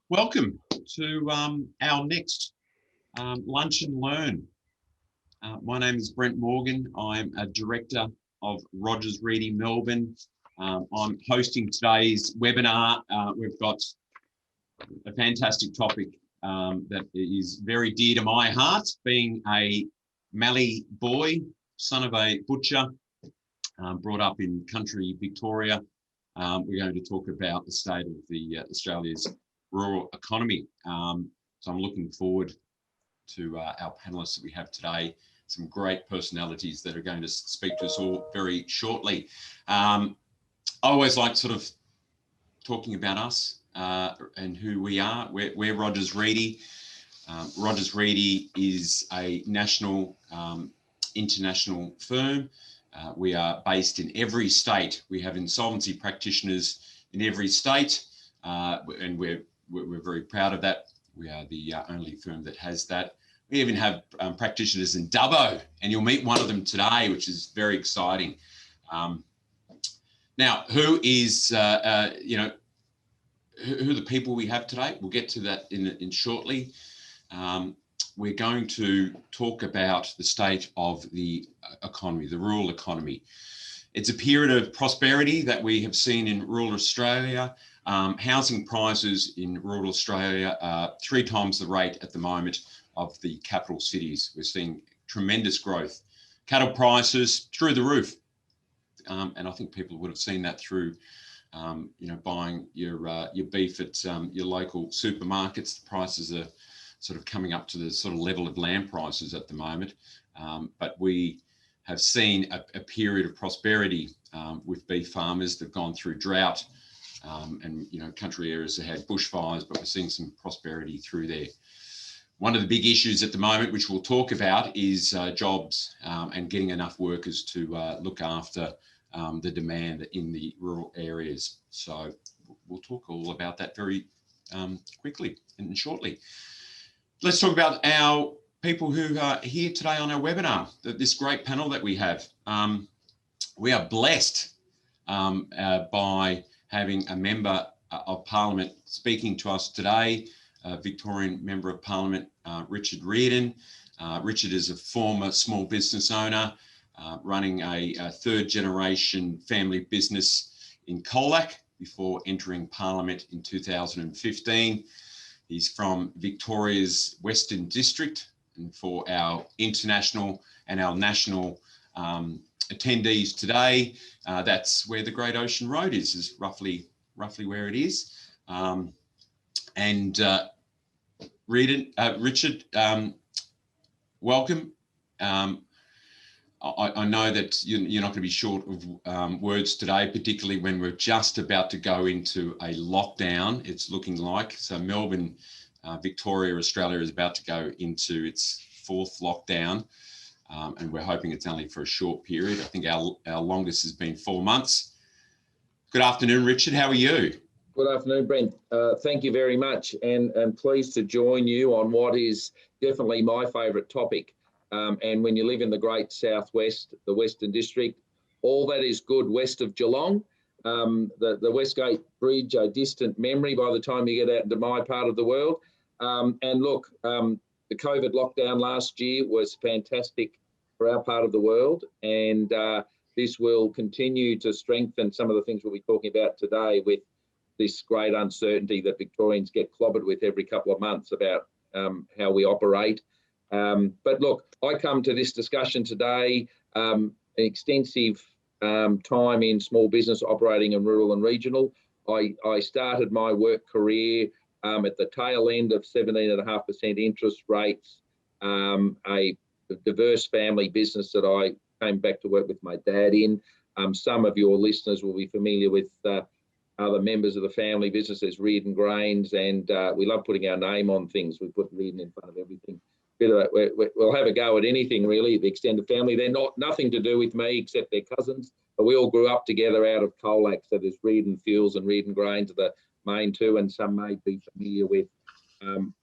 Welcome to our next Lunch and Learn. My name is Brent Morgan. I'm a director of Rodgers, Reidy, Melbourne. I'm hosting today's webinar. We've got a fantastic topic that is very dear to my heart, being a Mallee boy, son of a butcher, brought up in country Victoria. We're going to talk about the state of the Australia's rural economy. So I'm looking forward to our panelists that we have today, some great personalities that are going to speak to us all very shortly. I always like sort of talking about us and who we are. We're Rodgers Reidy. Rodgers Reidy is a national, international firm. We are based in every state. We have insolvency practitioners in every state, and we're very proud of that. We are the only firm that has that. We even have practitioners in Dubbo, and you'll meet one of them today, which is very exciting. Now, who is, who are the people we have today? We'll get to that in shortly. We're going to talk about the state of the economy, the rural economy. It's a period of prosperity that we have seen in rural Australia. Housing prices in rural Australia are 3 times the rate at the moment of the capital cities. We're seeing tremendous growth. Cattle prices through the roof. And I think people would have seen that through, buying your beef at your local supermarkets. The prices are sort of coming up to the sort of level of lamb prices at the moment. But we have seen a period of prosperity with beef farmers that have gone through drought and, country areas that had bushfires, but we're seeing some prosperity through there. One of the big issues at the moment, which we'll talk about, is jobs and getting enough workers to look after the demand in the rural areas. So we'll talk all about that very quickly and shortly. Let's talk about our people who are here today on our webinar, this great panel that we have. We are blessed by having a member of Parliament speaking to us today, Victorian Member of Parliament, Richard Riordan. Richard is a former small business owner running a third generation family business in Polwarth before entering Parliament in 2015. He's from Victoria's Western District, and for our international and our national attendees today, that's where the Great Ocean Road is roughly where it is. Richard, welcome. I know that you're not going to be short of words today, particularly when we're just about to go into a lockdown, it's looking like. So Melbourne, Victoria, Australia is about to go into its 4th lockdown, and we're hoping it's only for a short period. I think our longest has been 4 months. Good afternoon, Richard. How are you? Good afternoon, Brent. Thank you very much, and pleased to join you on what is definitely my favourite topic. And when you live in the great southwest, the Western District, all that is good west of Geelong, the Westgate Bridge, a distant memory by the time you get out into my part of the world. And look, the COVID lockdown last year was fantastic for our part of the world, and this will continue to strengthen some of the things we'll be talking about today with this great uncertainty that Victorians get clobbered with every couple of months about how we operate. But look, I come to this discussion today, an extensive time in small business operating in rural and regional. I started my work career at the tail end of 17.5% interest rates, a diverse family business that I came back to work with my dad in. Some of your listeners will be familiar with other members of the family business as Riordan Grains, and we love putting our name on things. We put Riordan in front of everything. We'll have a go at anything really, the extended family. They're nothing to do with me except they're cousins, but we all grew up together out of Colac. So there's Riordan Fuels and Riordan Grains are the main two, and some may be familiar with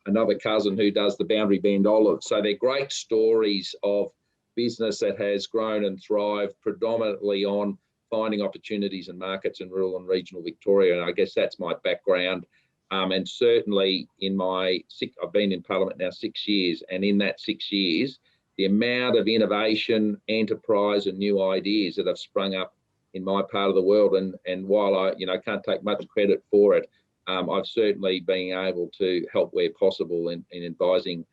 another cousin who does the Boundary Bend olives. So they're great stories of business that has grown and thrived predominantly on finding opportunities and markets in rural and regional Victoria. And I guess that's my background. And certainly I've been in Parliament now 6 years, and in that 6 years, the amount of innovation, enterprise and new ideas that have sprung up in my part of the world, and while I can't take much credit for it, I've certainly been able to help where possible in advising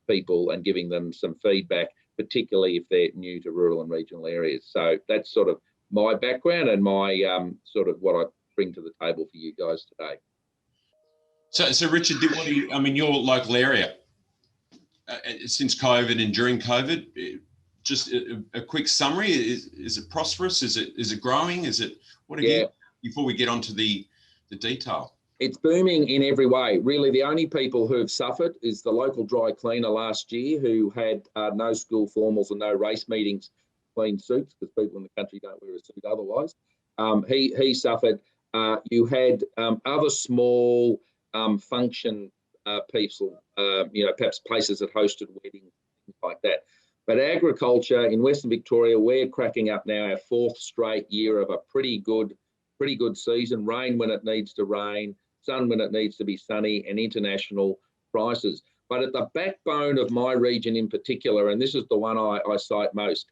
people and giving them some feedback, particularly if they're new to rural and regional areas. So that's sort of my background and my sort of what I bring to the table for you guys today. So Richard, your local area, since COVID and during COVID, just a quick summary. Is it prosperous? Is it growing? Before we get onto the detail? It's booming in every way. Really, the only people who have suffered is the local dry cleaner last year, who had no school formals and no race meetings, clean suits, because people in the country don't wear a suit otherwise. He suffered. You had other small function people, perhaps places that hosted weddings, things like that. But agriculture in Western Victoria, we're cracking up now our 4th straight year of a pretty good season. Rain when it needs to rain, sun when it needs to be sunny, and international prices. But at the backbone of my region in particular, and this is the one I cite most,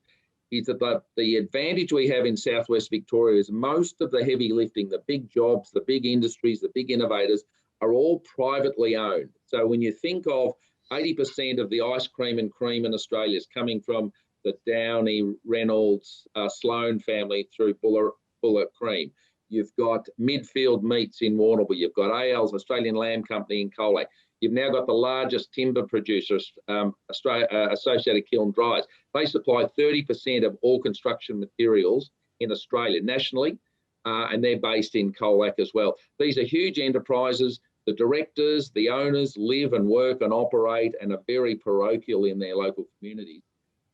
is that the advantage we have in Southwest Victoria is most of the heavy lifting, the big jobs, the big industries, the big innovators are all privately owned. So when you think of 80% of the ice cream and cream in Australia is coming from the Downey, Reynolds, Sloan family through Buller Cream. You've got Midfield Meats in Warrnambool. You've got AL's Australian Lamb Company in Colac. You've now got the largest timber producers, Associated Kiln Dryers. They supply 30% of all construction materials in Australia nationally, and they're based in Colac as well. These are huge enterprises. The directors, the owners live and work and operate and are very parochial in their local communities.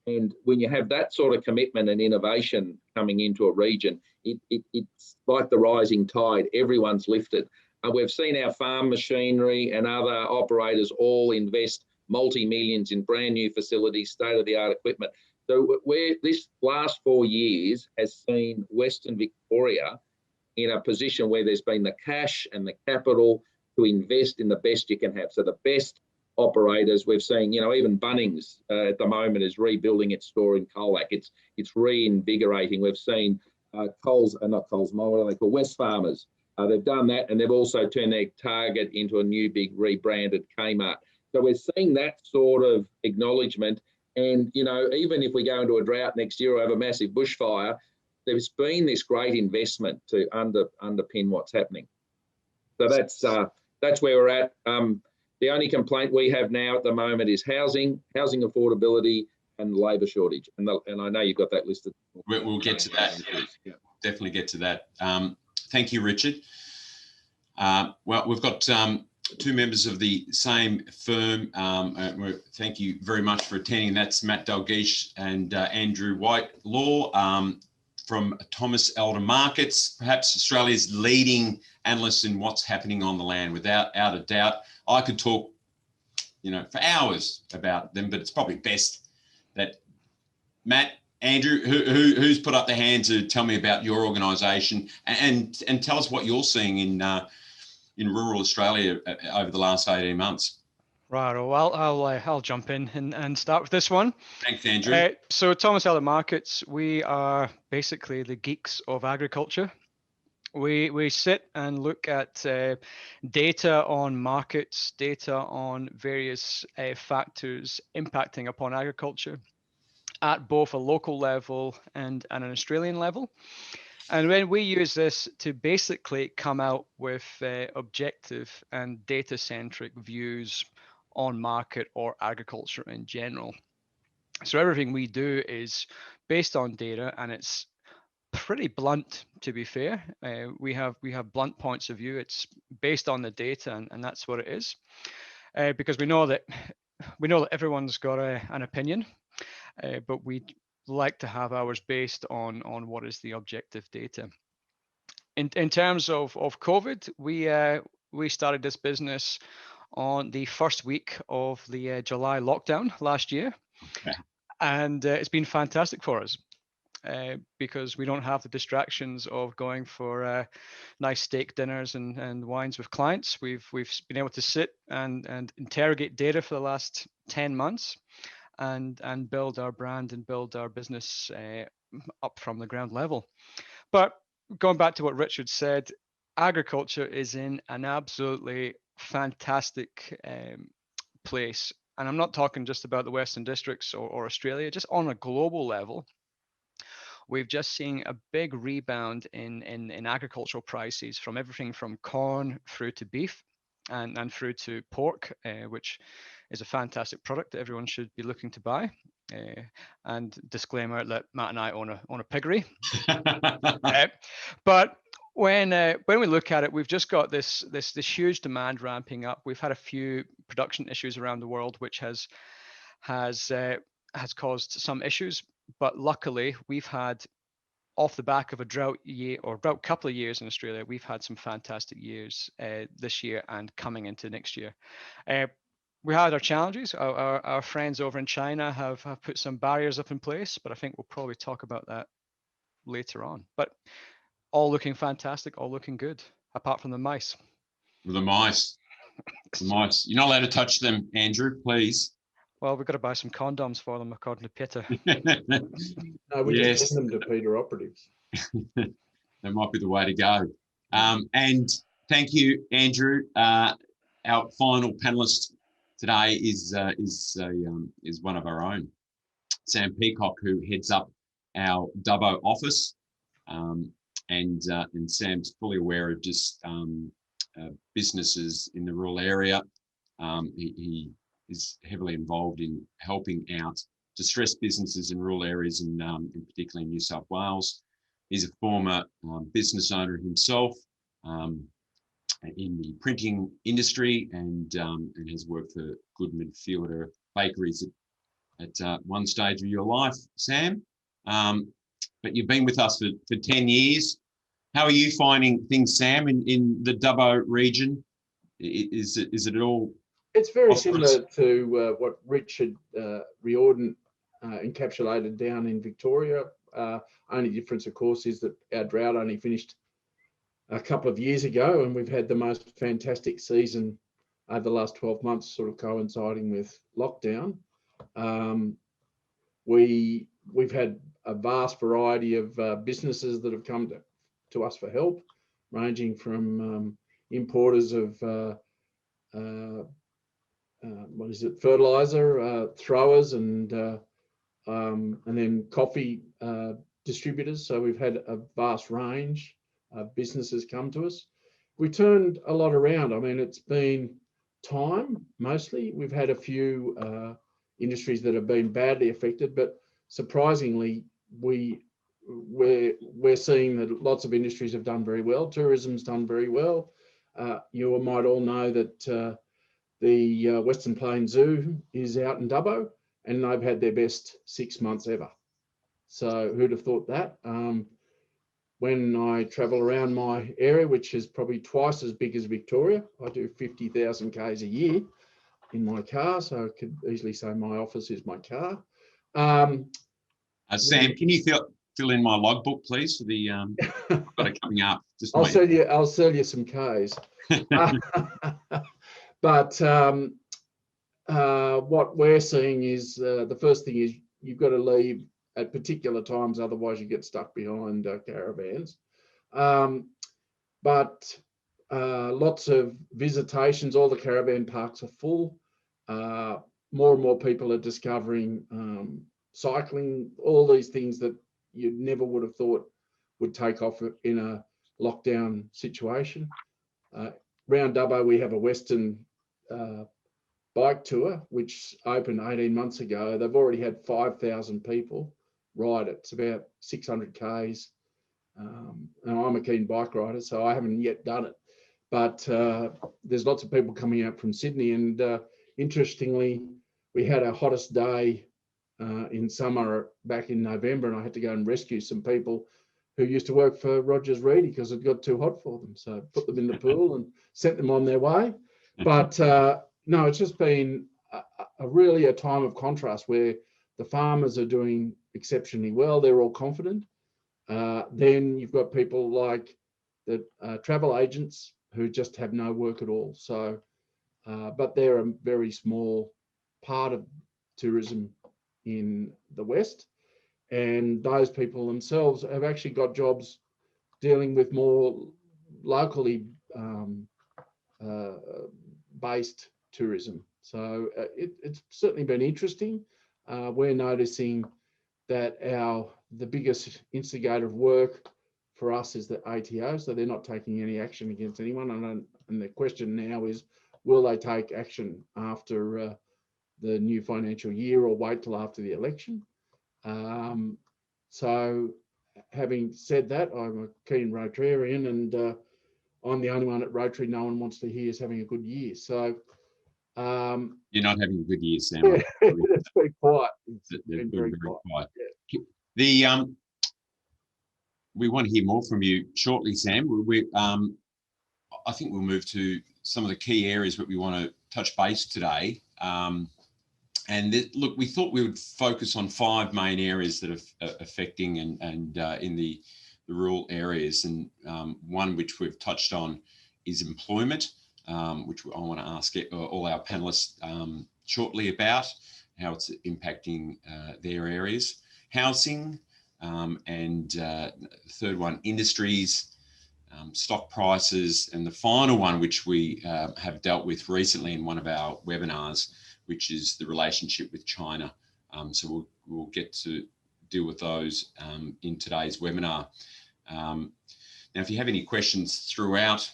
And when you have that sort of commitment and innovation coming into a region, it's like the rising tide. Everyone's lifted. We've seen our farm machinery and other operators all invest multi-millions in brand new facilities, state-of-the-art equipment. So this last 4 years has seen Western Victoria in a position where there's been the cash and the capital to invest in the best you can have. So the best operators we've seen, even Bunnings at the moment is rebuilding its store in Colac. It's reinvigorating. We've seen Wesfarmers. They've done that, and they've also turned their Target into a new big rebranded Kmart. So we're seeing that sort of acknowledgement. And, even if we go into a drought next year or have a massive bushfire, there's been this great investment to underpin what's happening. So that's where we're at. The only complaint we have now at the moment is housing affordability, and labour shortage. And I know you've got that listed. We'll get to that. Yeah. Definitely get to that. Thank you, Richard. Well, we've got 2 members of the same firm. Thank you very much for attending. That's Matt Dalgeish and Andrew Whitelaw from Thomasella Markets, perhaps Australia's leading analysts in what's happening on the land. Without a doubt, I could talk, for hours about them, but it's probably best that Matt, Andrew, who's put up their hand to tell me about your organisation and tell us what you're seeing in rural Australia over the last 18 months. Right. Well, I'll jump in and start with this one. Thanks, Andrew. So Thomasella Markets, we are basically the geeks of agriculture. We sit and look at data on markets, data on various factors impacting upon agriculture at both a local level and an Australian level. And when we use this to basically come out with objective and data-centric views on market or agriculture in general. So everything we do is based on data, and it's pretty blunt, to be fair. We have blunt points of view. It's based on the data, and that's what it is. Because we know that everyone's got an opinion, but we like to have ours based on what is the objective data. In terms of COVID, we started this business on the first week of the July lockdown last year, okay. And it's been fantastic for us. because we don't have the distractions of going for nice steak dinners and wines with clients. We've been able to sit and interrogate data for the last 10 months and build our brand and build our business up from the ground level. But going back to what Richard said, agriculture is in an absolutely fantastic place. And I'm not talking just about the Western Districts or Australia, just on a global level. We've just seen a big rebound in agricultural prices, from everything from corn through to beef and through to pork, which is a fantastic product that everyone should be looking to buy. And disclaimer that Matt and I own a piggery. But when we look at it, we've just got this huge demand ramping up. We've had a few production issues around the world, which has caused some issues. But luckily, we've had, off the back of a drought year or drought couple of years in Australia, we've had some fantastic years this year and coming into next year. We had our challenges. Our friends over in China have put some barriers up in place, but I think we'll probably talk about that later on. But all looking fantastic, all looking good, apart from the mice. The mice. You're not allowed to touch them, Andrew, please. Well, we've got to buy some condoms for them, according to Peter. No, we just send them to Peter operatives. That might be the way to go. And thank you, Andrew. Our final panelist today is one of our own, Sam Peacocke, who heads up our Dubbo office. And Sam's fully aware of just businesses in the rural area. He is heavily involved in helping out distressed businesses in rural areas, and particularly in New South Wales. He's a former business owner himself in the printing industry, and has worked for Goodman Fielder Bakeries at one stage of your life, Sam. But you've been with us for 10 years. How are you finding things, Sam, in the Dubbo region? Is it at all? It's very similar to what Richard Riordan encapsulated down in Victoria. Only difference, of course, is that our drought only finished a couple of years ago, and we've had the most fantastic season over the last 12 months, sort of coinciding with lockdown. We've had a vast variety of businesses that have come to us for help, ranging from importers of fertilizer, throwers, and then coffee distributors. So we've had a vast range of businesses come to us. We turned a lot around. I mean, it's been time mostly. We've had a few industries that have been badly affected, but surprisingly, we're seeing that lots of industries have done very well. Tourism's done very well. You might all know that the Western Plains Zoo is out in Dubbo, and they've had their best 6 months ever. So who'd have thought that? When I travel around my area, which is probably twice as big as Victoria, I do 50,000 Ks a year in my car, so I could easily say my office is my car. Sam, can you fill in my logbook, please, for the I've got it coming up? Just I'll sell you some Ks. But what we're seeing is the first thing is you've got to leave at particular times, otherwise you get stuck behind caravans. But lots of visitations, all the caravan parks are full. More and more people are discovering cycling, all these things that you never would have thought would take off in a lockdown situation. Round Dubbo, we have a Western bike tour, which opened 18 months ago. They've already had 5,000 people ride it. It's about 600 Ks. And I'm a keen bike rider, so I haven't yet done it. But there's lots of people coming out from Sydney. And interestingly, we had our hottest day in summer back in November, and I had to go and rescue some people who used to work for Rodgers Reidy because it got too hot for them. So put them in the pool and sent them on their way. But no, it's just been really a time of contrast where the farmers are doing exceptionally well. They're all confident. Then you've got people like the travel agents who just have no work at all. So, but they're a very small part of tourism in the West. And those people themselves have actually got jobs dealing with more locally based tourism. So it's certainly been interesting. We're noticing that the biggest instigator of work for us is the ATO, so they're not taking any action against anyone. And the question now is, will they take action after the new financial year or wait till after the election? So having said that, I'm a keen Rotarian, and I'm the only one at Rotary no one wants to hear is having a good year. So you're not having a good year, Sam. Yeah, it's been quiet. It's been very quiet. Yeah. We want to hear more from you shortly, Sam. I think we'll move to some of the key areas that we want to touch base today. Look, we thought we would focus on 5 main areas that are affecting and in the rural areas. And one which we've touched on is employment, which I want to ask all our panelists shortly about how it's impacting their areas. Housing, and the third one, industries, stock prices, and the final one, which we have dealt with recently in one of our webinars, which is the relationship with China. So we'll get to deal with those in today's webinar. Now, if you have any questions throughout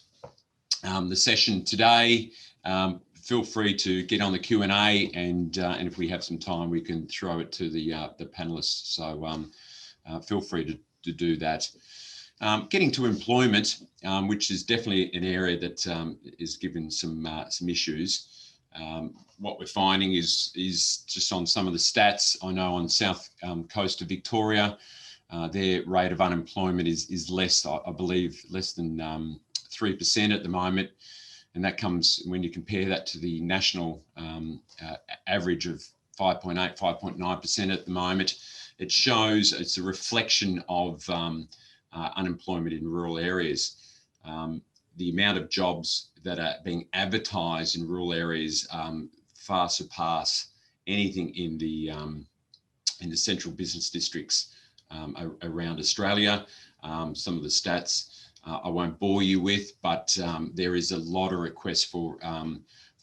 the session today, feel free to get on the Q&A, and if we have some time, we can throw it to the panelists. So feel free to do that. Getting to employment, which is definitely an area that is given some issues. What we're finding is just on some of the stats. I know on south coast of Victoria, their rate of unemployment is less, I believe, less than 3% at the moment. And that comes when you compare that to the national average of 5.8, 5.9% at the moment. It shows it's a reflection of unemployment in rural areas. The amount of jobs that are being advertised in rural areas far surpass anything in the central business districts around Australia. Some of the stats I won't bore you with, but there is a lot of requests for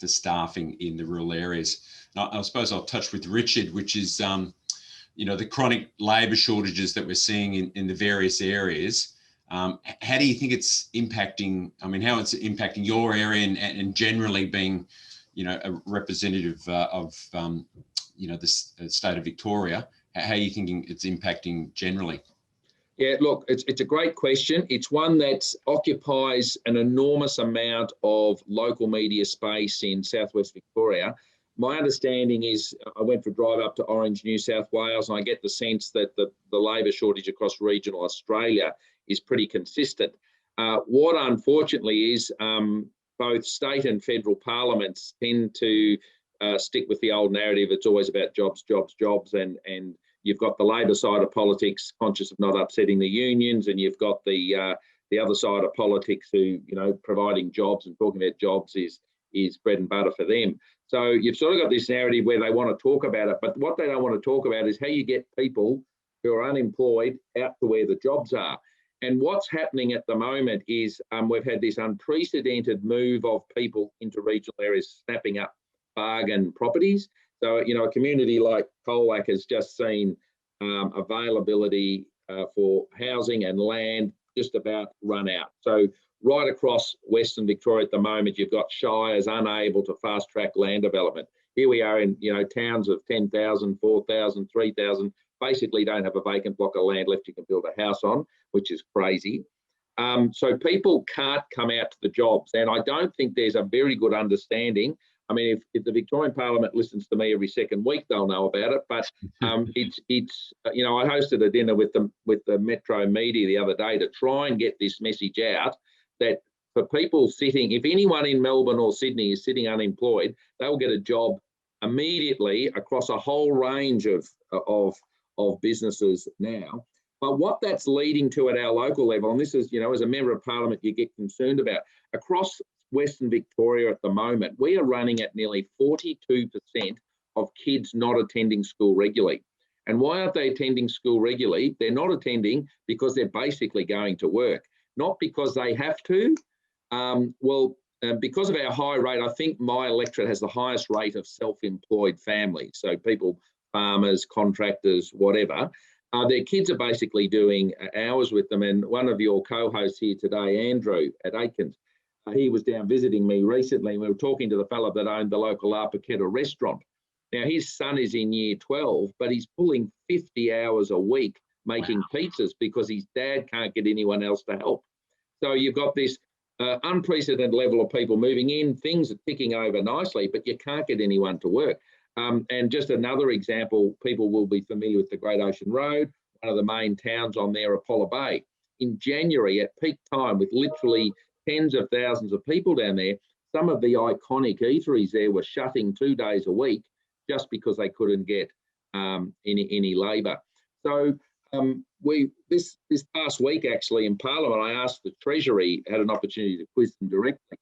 staffing in the rural areas. Now, I suppose I'll touch with Richard, which is the chronic labour shortages that we're seeing in the various areas. How do you think it's impacting? I mean, how it's impacting your area and generally being, a representative of, the state of Victoria? How are you thinking it's impacting generally? Yeah, look, it's a great question. It's one that occupies an enormous amount of local media space in southwest Victoria. My understanding is I went for a drive up to Orange, New South Wales, and I get the sense that the labour shortage across regional Australia is pretty consistent. What unfortunately is both state and federal parliaments tend to stick with the old narrative. It's always about jobs, jobs, jobs, and you've got the Labor side of politics conscious of not upsetting the unions, and you've got the other side of politics who, providing jobs and talking about jobs is bread and butter for them. So you've sort of got this narrative where they want to talk about it, but what they don't want to talk about is how you get people who are unemployed out to where the jobs are. And what's happening at the moment is we've had this unprecedented move of people into regional areas snapping up bargain properties. So, a community like Polwarth has just seen availability for housing and land just about run out. So right across Western Victoria at the moment, you've got shires unable to fast track land development. Here we are in, towns of 10,000, 4,000, 3,000, basically don't have a vacant block of land left you can build a house on, which is crazy. So people can't come out to the jobs. And I don't think there's a very good understanding. I mean, if the Victorian Parliament listens to me every second week, they'll know about it. But it's I hosted a dinner with the Metro media the other day to try and get this message out that for people sitting, if anyone in Melbourne or Sydney is sitting unemployed, they'll get a job immediately across a whole range of businesses now. But what that's leading to at our local level, and this is, you know, as a member of parliament, you get concerned about, across Western Victoria at the moment, we are running at nearly 42% of kids not attending school regularly. And why aren't they attending school regularly? They're not attending because they're basically going to work, not because they have to. Because of our high rate, I think my electorate has the highest rate of self-employed families. So people, farmers, contractors, whatever. Their kids are basically doing hours with them. And one of your co-hosts here today, Andrew at Aikens, he was down visiting me recently. We were talking to the fellow that owned the local Arpaqueta restaurant. Now, his son is in year 12, but he's pulling 50 hours a week making pizzas because his dad can't get anyone else to help. So you've got this unprecedented level of people moving in. Things are ticking over nicely, but you can't get anyone to work. And just another example, people will be familiar with the Great Ocean Road, one of the main towns on there, Apollo Bay. In January, at peak time, with literally tens of thousands of people down there, some of the iconic eateries there were shutting 2 days a week just because they couldn't get any labour. So this past week, actually, in Parliament, I asked the Treasury, had an opportunity to quiz them directly.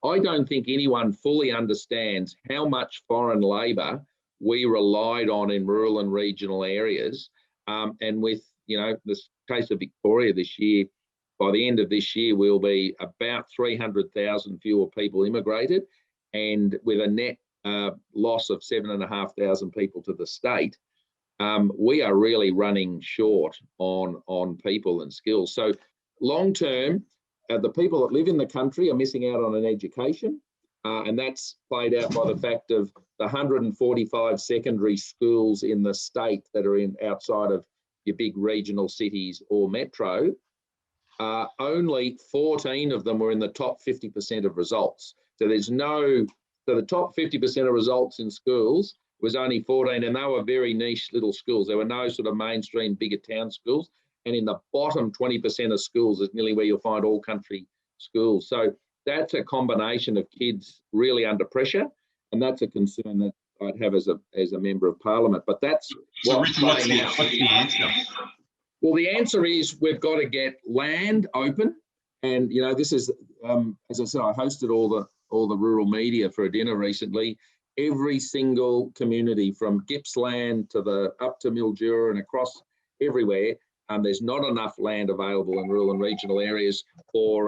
I don't think anyone fully understands how much foreign labour we relied on in rural and regional areas. And with, you know, the case of Victoria this year, by the end of this year, we'll be about 300,000 fewer people immigrated, and with a net loss of 7,500 people to the state. We are really running short on people and skills. So long term, the people that live in the country are missing out on an education, and that's played out by the fact of the 145 secondary schools in the state that are outside of your big regional cities or metro. Only 14 of them were in the top 50% of results. So the top 50% of results in schools was only 14, and they were very niche little schools. There were no sort of mainstream bigger town schools. And in the bottom 20% of schools is nearly where you'll find all country schools. So that's a combination of kids really under pressure, and that's a concern that I'd have as a member of parliament. But that's what's the answer? Well, the answer is we've got to get land open, and you know, this is as I said, I hosted all the rural media for a dinner recently. Every single community from Gippsland to up to Mildura and across everywhere. There's not enough land available in rural and regional areas for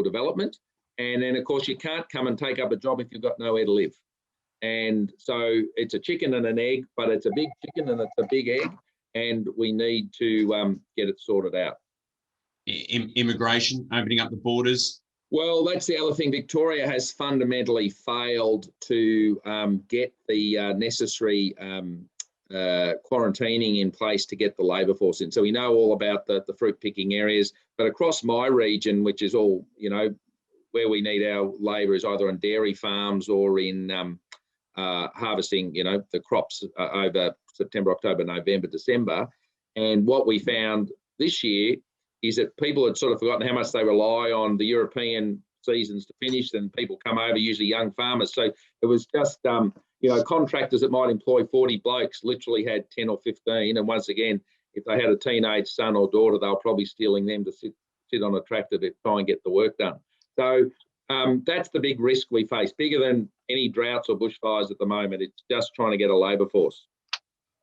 development. And then, of course, you can't come and take up a job if you've got nowhere to live. And so it's a chicken and an egg, but it's a big chicken and it's a big egg, and we need to get it sorted out. Immigration, opening up the borders. Well, that's the other thing. Victoria has fundamentally failed to get the necessary quarantining in place to get the labour force in. So we know all about the fruit picking areas, but across my region, which is all, you know, where we need our labour is either on dairy farms or in harvesting, you know, the crops over September, October, November, December. And what we found this year is that people had sort of forgotten how much they rely on the European seasons to finish, and people come over, usually young farmers. So it was just, you know, contractors that might employ 40 blokes literally had 10 or 15. And once again, if they had a teenage son or daughter, they were probably stealing them to sit on a tractor to try and get the work done. So that's the big risk we face, bigger than any droughts or bushfires at the moment. It's just trying to get a labour force.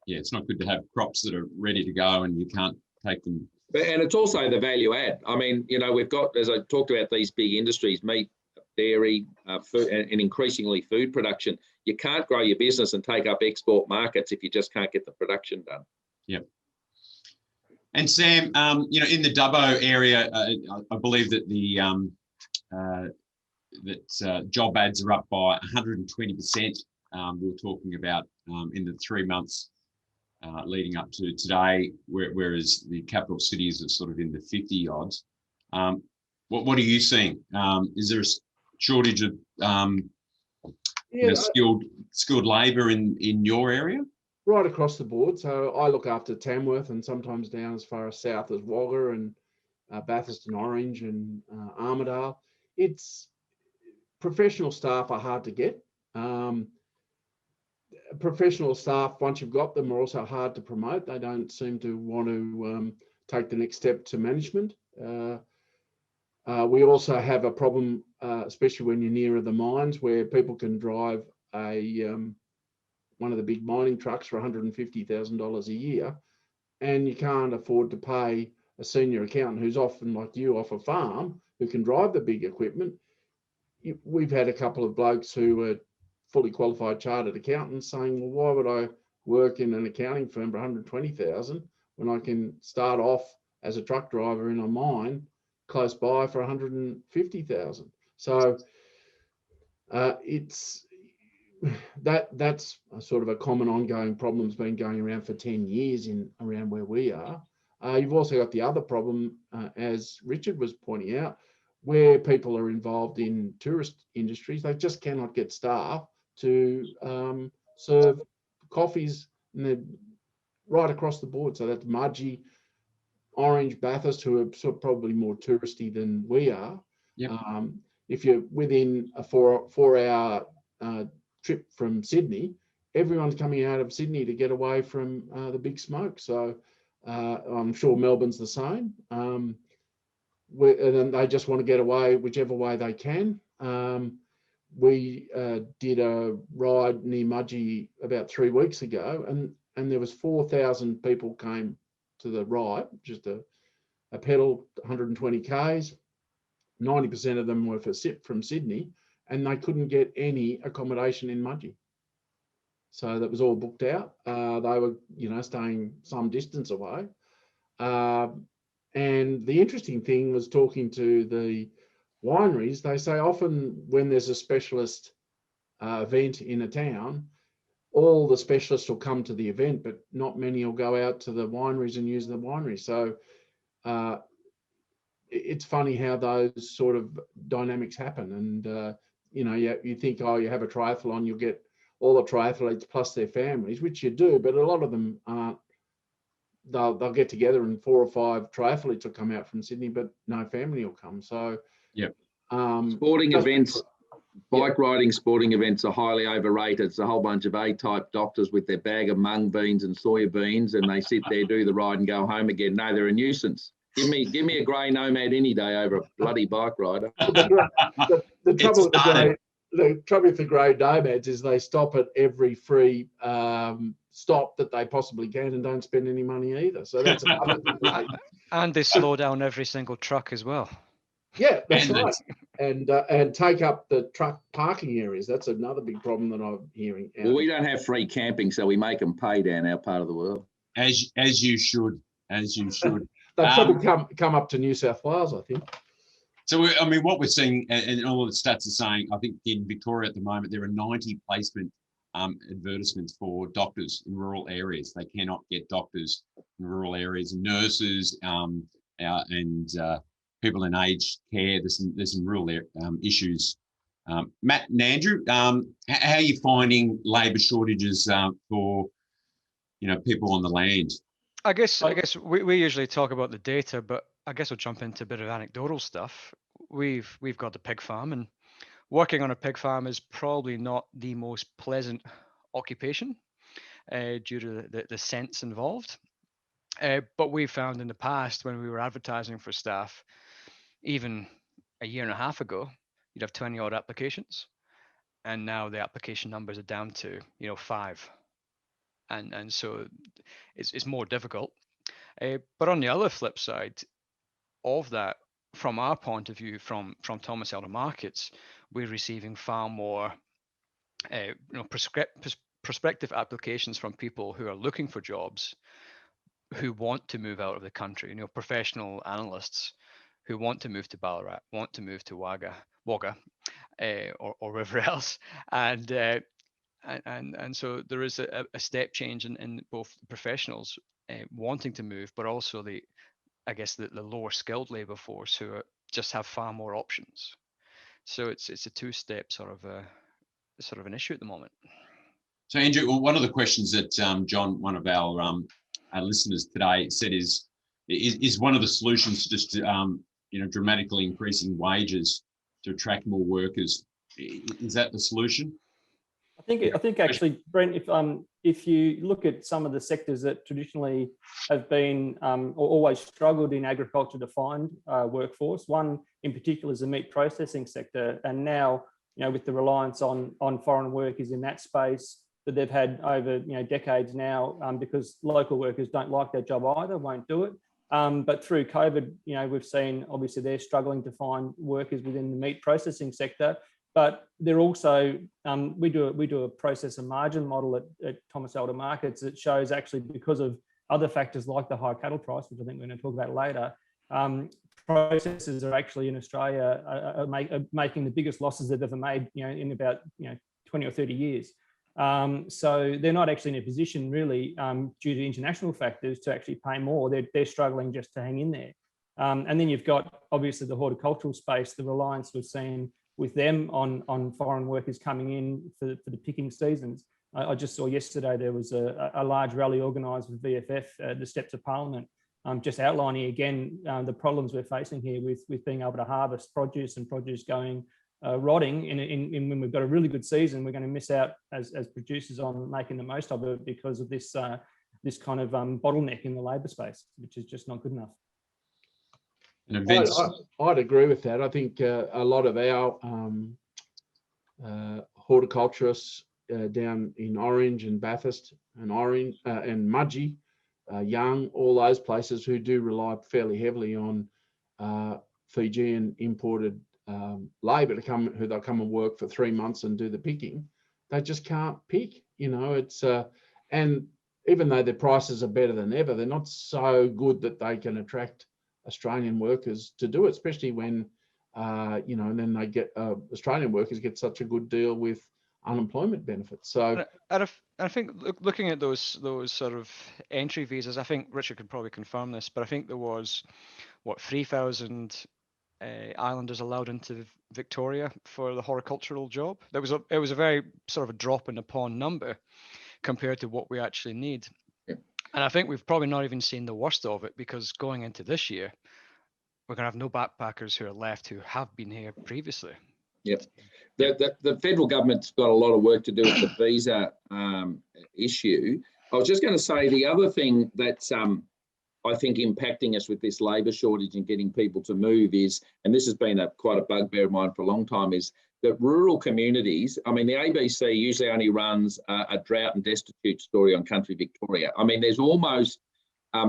Yeah, it's not good to have crops that are ready to go and you can't take them. And it's also the value add. I mean, you know, we've got, as I talked about, these big industries, meat, dairy, food, and increasingly food production. You can't grow your business and take up export markets if you just can't get the production done. Yep. And Sam, you know, in the Dubbo area, I believe that the job ads are up by 120%. We were talking about in the 3 months leading up to today, whereas the capital cities are sort of in the 50 odds. What are you seeing? Is there a shortage of you know, skilled labour in your area? Right across the board. So I look after Tamworth and sometimes down as far as south as Wagga and Bathurst and Orange and Armidale. It's professional staff are hard to get. professional staff, once you've got them, are also hard to promote. They don't seem to want to take the next step to management. We also have a problem, especially when you're nearer the mines, where people can drive one of the big mining trucks for $150,000 a year, and you can't afford to pay a senior accountant who's often like you off a farm who can drive the big equipment. We've had a couple of blokes who are fully qualified chartered accountants saying, well, why would I work in an accounting firm for 120,000 when I can start off as a truck driver in a mine close by for 150,000? So that's a sort of a common ongoing problem that's been going around for 10 years around where we are. You've also got the other problem, as Richard was pointing out, where people are involved in tourist industries. They just cannot get staff to serve coffees right across the board. So that's Mudgee, Orange, Bathurst, who are sort of probably more touristy than we are. Yep. If you're within a four-hour trip from Sydney, everyone's coming out of Sydney to get away from the big smoke. So I'm sure Melbourne's the same. And they just want to get away whichever way they can. We did a ride near Mudgee about 3 weeks ago, and there was 4,000 people came to the ride, just a pedal, 120 Ks. 90% of them were from Sydney, and they couldn't get any accommodation in Mudgee. So that was all booked out. They were, staying some distance away. And the interesting thing was talking to the wineries. They say often when there's a specialist event in a town, all the specialists will come to the event, but not many will go out to the wineries and use the winery. So it's funny how those sort of dynamics happen. And, you think, oh, you have a triathlon, you'll get all the triathletes plus their families, which you do, but a lot of them aren't. They'll get together and 4 or 5 triathletes will come out from Sydney, but no family will come. So, yep. Sporting events, bike riding sporting events are highly overrated. It's a whole bunch of A-type doctors with their bag of mung beans and soya beans, and they sit there, do the ride and go home again. No, they're a nuisance. Give me a grey nomad any day over a bloody bike rider. The trouble with the grey nomads is they stop at every free stop that they possibly can and don't spend any money either. So that's another thing. And they slow down every single truck as well. Yeah, that's right. And take up the truck parking areas. That's another big problem that I'm hearing. Well, we don't have free camping, so we make them pay down our part of the world. As you should. They probably come up to New South Wales, I think. So, what we're seeing, and all the stats are saying, I think in Victoria at the moment, there are 90 placement advertisements for doctors in rural areas. They cannot get doctors in rural areas, nurses, and people in aged care. There's some rural issues. Matt and Andrew, how are you finding labour shortages for people on the land? I guess we usually talk about the data, but I guess we'll jump into a bit of anecdotal stuff. We've got the pig farm, and working on a pig farm is probably not the most pleasant occupation due to the scents involved. But we found in the past, when we were advertising for staff, even a year and a half ago, you'd have 20 odd applications, and now the application numbers are down to 5, and so it's more difficult. But on the other flip side of that, from our point of view, from Thomasella Markets, we're receiving far more prospective applications from people who are looking for jobs, who want to move out of the country, professional analysts who want to move to Ballarat, want to move to Wagga, or wherever else, and so there is a step change in both professionals wanting to move, but also the lower skilled labour force who just have far more options. So it's a two-step sort of an issue at the moment. So Andrew, one of the questions that John, one of our listeners today, said is one of the solutions just dramatically increasing wages to attract more workers. Is that the solution? I think actually, Brent, if you look at some of the sectors that traditionally have been or always struggled in agriculture to find workforce, one in particular is the meat processing sector, and now, you know, with the reliance on foreign workers in that space that they've had over, you know, decades now, because local workers don't like their job either, won't do it. But through COVID, you know, we've seen obviously they're struggling to find workers within the meat processing sector. But they're also, we do a process and margin model at Thomasella Markets that shows actually, because of other factors like the high cattle price, which I think we're going to talk about later, processors are actually in Australia are making the biggest losses they've ever made, you know, in about 20 or 30 years. So they're not actually in a position really, due to international factors, to actually pay more. They're struggling just to hang in there. And then you've got obviously the horticultural space, the reliance we've seen with them on foreign workers coming in for the picking seasons. I just saw yesterday there was a large rally organised with VFF at the steps of Parliament, just outlining again the problems we're facing here with being able to harvest produce and produce going rotting in when we've got a really good season. We're going to miss out as producers on making the most of it because of this this kind of bottleneck in the labour space, which is just not good enough. I'd agree with that. I think a lot of our horticulturists down in Orange and Bathurst and Orange and Mudgee, Young, all those places who do rely fairly heavily on Fijian imported labour to come, who they'll come and work for 3 months and do the picking. They just can't pick, you know. It's and even though their prices are better than ever, they're not so good that they can attract Australian workers to do it, especially when you know, and then they get Australian workers get such a good deal with unemployment benefits. So and I think looking at those sort of entry visas, I think Richard could probably confirm this, but I think there was 3,000 islanders allowed into Victoria for the horticultural job. It was a very sort of a drop in the pond number compared to what we actually need. And I think we've probably not even seen the worst of it, because going into this year, we're going to have no backpackers who are left who have been here previously. Yep. The federal government's got a lot of work to do with the visa issue. I was just going to say the other thing that's I think impacting us with this labour shortage and getting people to move is, and this has been quite a bugbear of mine for a long time, is that rural communities, I mean, the ABC usually only runs a drought and destitute story on Country Victoria. I mean, there's almost,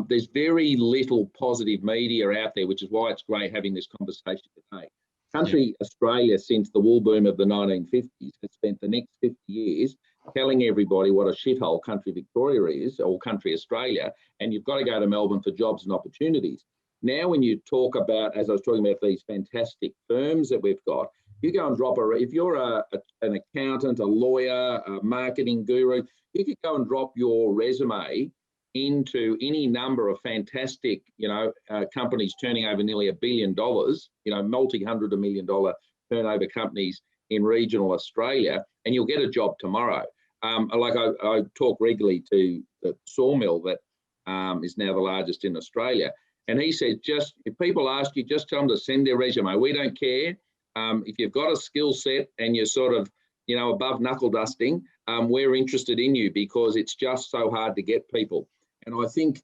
there's very little positive media out there, which is why it's great having this conversation today. Country Australia, since the wool boom of the 1950s, has spent the next 50 years telling everybody what a shithole Country Victoria is, or Country Australia, and you've got to go to Melbourne for jobs and opportunities. Now, when you talk about, as I was talking about, these fantastic firms that we've got, you go and drop if you're an accountant, a lawyer, a marketing guru, you could go and drop your resume into any number of fantastic, companies turning over nearly $1 billion, multi-hundred $1 million turnover companies in regional Australia, and you'll get a job tomorrow. I talk regularly to the sawmill that is now the largest in Australia, and he said, just if people ask you, just tell them to send their resume. We don't care. If you've got a skill set and you're sort of, above knuckle dusting, we're interested in you, because it's just so hard to get people. And I think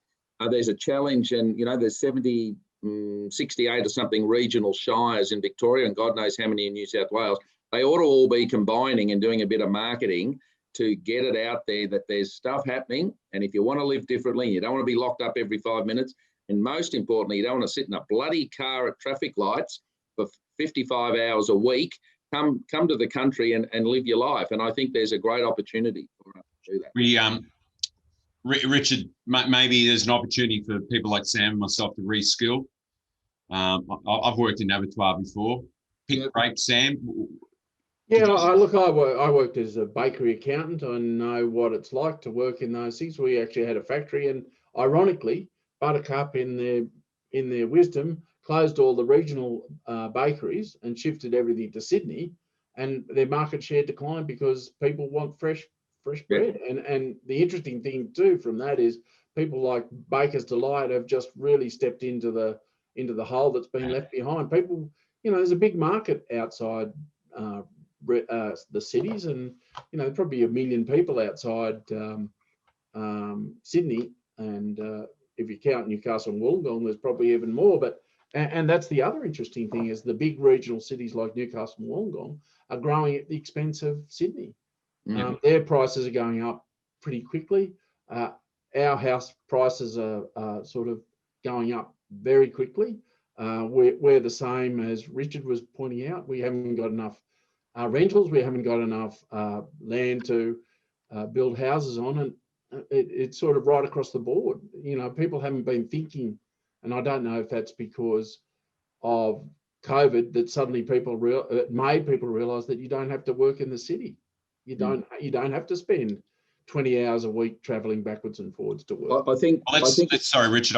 there's a challenge, and, there's 68 or something regional shires in Victoria, and God knows how many in New South Wales. They ought to all be combining and doing a bit of marketing to get it out there that there's stuff happening. And if you want to live differently, you don't want to be locked up every 5 minutes. And most importantly, you don't want to sit in a bloody car at traffic lights for 55 hours a week. Come to the country and live your life. And I think there's a great opportunity for us to do that. Richard, maybe there's an opportunity for people like Sam and myself to reskill. I've worked in abattoir before. Pick grapes, Sam. Yeah, I worked as a bakery accountant. I know what it's like to work in those things. We actually had a factory, and ironically, Buttercup in their wisdom closed all the regional bakeries and shifted everything to Sydney, and their market share declined because people want fresh bread. And the interesting thing too from that is people like Baker's Delight have just really stepped into the hole that's been left behind. People, there's a big market outside the cities, and probably 1 million people outside Sydney, and if you count Newcastle and Wollongong, there's probably even more. But and that's the other interesting thing, is the big regional cities like Newcastle and Wollongong are growing at the expense of Sydney. Their prices are going up pretty quickly. Our house prices are sort of going up very quickly. We're the same as Richard was pointing out. We haven't got enough rentals. We haven't got enough land to build houses on, and it's sort of right across the board. People haven't been thinking, and I don't know if that's because of COVID, that suddenly it made people realise that you don't have to work in the city. You don't have to spend 20 hours a week travelling backwards and forwards to work. I think. Sorry, Richard.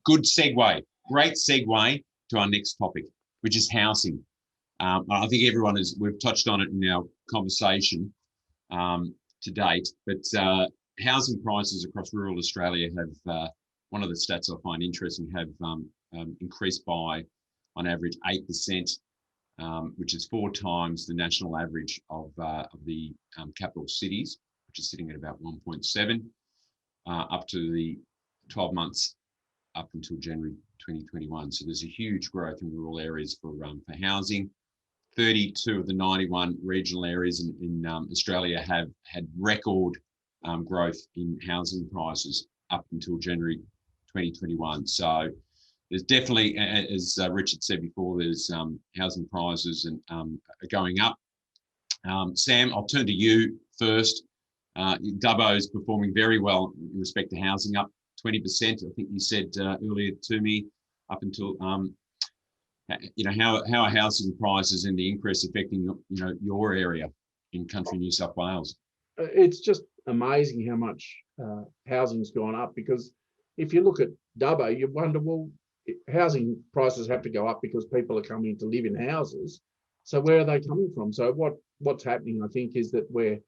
Good segue. Great segue to our next topic, which is housing. I think we've touched on it in our conversation to date, but housing prices across rural Australia have, one of the stats I find interesting, have increased by, on average, 8%, which is 4 times the national average of the capital cities, which is sitting at about 1.7, up to the 12 months up until January 2021. So there's a huge growth in rural areas for housing. 32 of the 91 regional areas in Australia have had record growth in housing prices up until January 2021. So there's definitely, as Richard said before, there's housing prices and are going up. Sam, I'll turn to you first. Dubbo is performing very well in respect to housing, up 20%. I think you said earlier to me, up until how are housing prices and the increase affecting your area in country New South Wales? It's just amazing how much housing's gone up, because if you look at Dubbo, you wonder, well, housing prices have to go up because people are coming to live in houses. So where are they coming from? So what's happening, I think, is that we're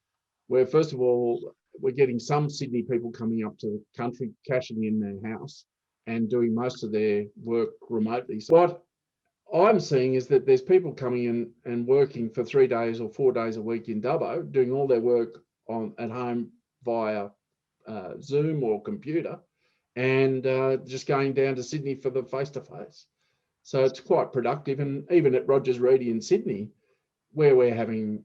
first of all, we're getting some Sydney people coming up to the country, cashing in their house and doing most of their work remotely. So what I'm seeing is that there's people coming in and working for 3 days or 4 days a week in Dubbo, doing all their work at home via Zoom or computer, and just going down to Sydney for the face-to-face. So it's quite productive. And even at Rodgers Reidy in Sydney, where we're having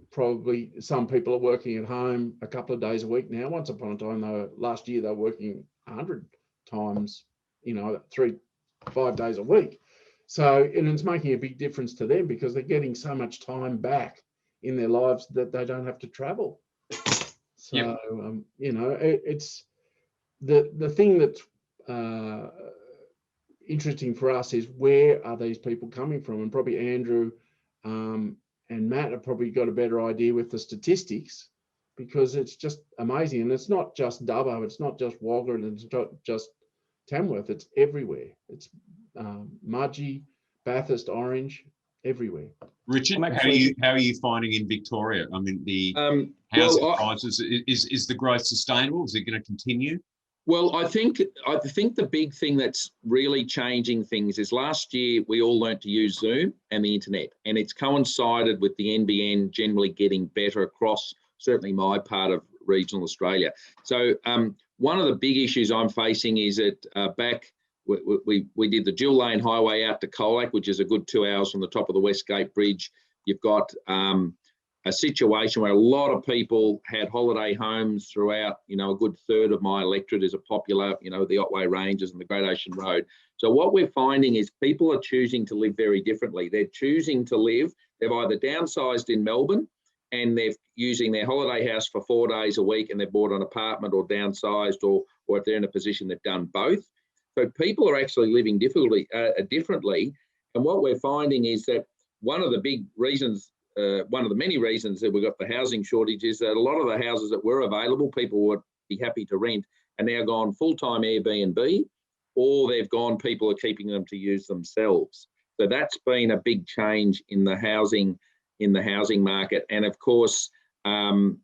probably some people are working at home a couple of days a week now. Once upon a time, last year they were working 100 times, 5 days a week. So, and it's making a big difference to them because they're getting so much time back in their lives that they don't have to travel. So, yep. It's the thing that's interesting for us is, where are these people coming from? And probably Andrew and Matt have probably got a better idea with the statistics, because it's just amazing. And it's not just Dubbo, it's not just Wagga, and it's not just Tamworth, it's everywhere. It's Mudgee, Bathurst, Orange, everywhere. Richard, how are you finding in Victoria? I mean, the housing prices, is the growth sustainable? Is it going to continue? Well, I think the big thing that's really changing things is, last year we all learnt to use Zoom and the internet, and it's coincided with the NBN generally getting better across certainly my part of regional Australia. So one of the big issues I'm facing is that we did the dual lane highway out to Colac, which is a good 2 hours from the top of the West Gate Bridge. You've got a situation where a lot of people had holiday homes throughout. A good third of my electorate is a popular, the Otway Ranges and the Great Ocean Road. So what we're finding is people are choosing to live very differently. They've either downsized in Melbourne and they're using their holiday house for 4 days a week, and they've bought an apartment, or downsized, or if they're in a position, they've done both. So people are actually living differently. And what we're finding is that one of the big reasons, one of the many reasons that we've got the housing shortage, is that a lot of the houses that were available, people would be happy to rent, and now gone full-time Airbnb, or people are keeping them to use themselves. So that's been a big change in the housing market. And of course, the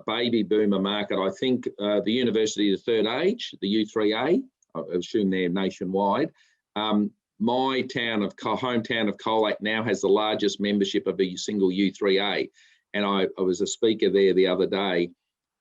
baby boomer market, I think the University of the Third Age, the U3A, I assume they're nationwide, my hometown of Colac now has the largest membership of a single U3A. And I was a speaker there the other day,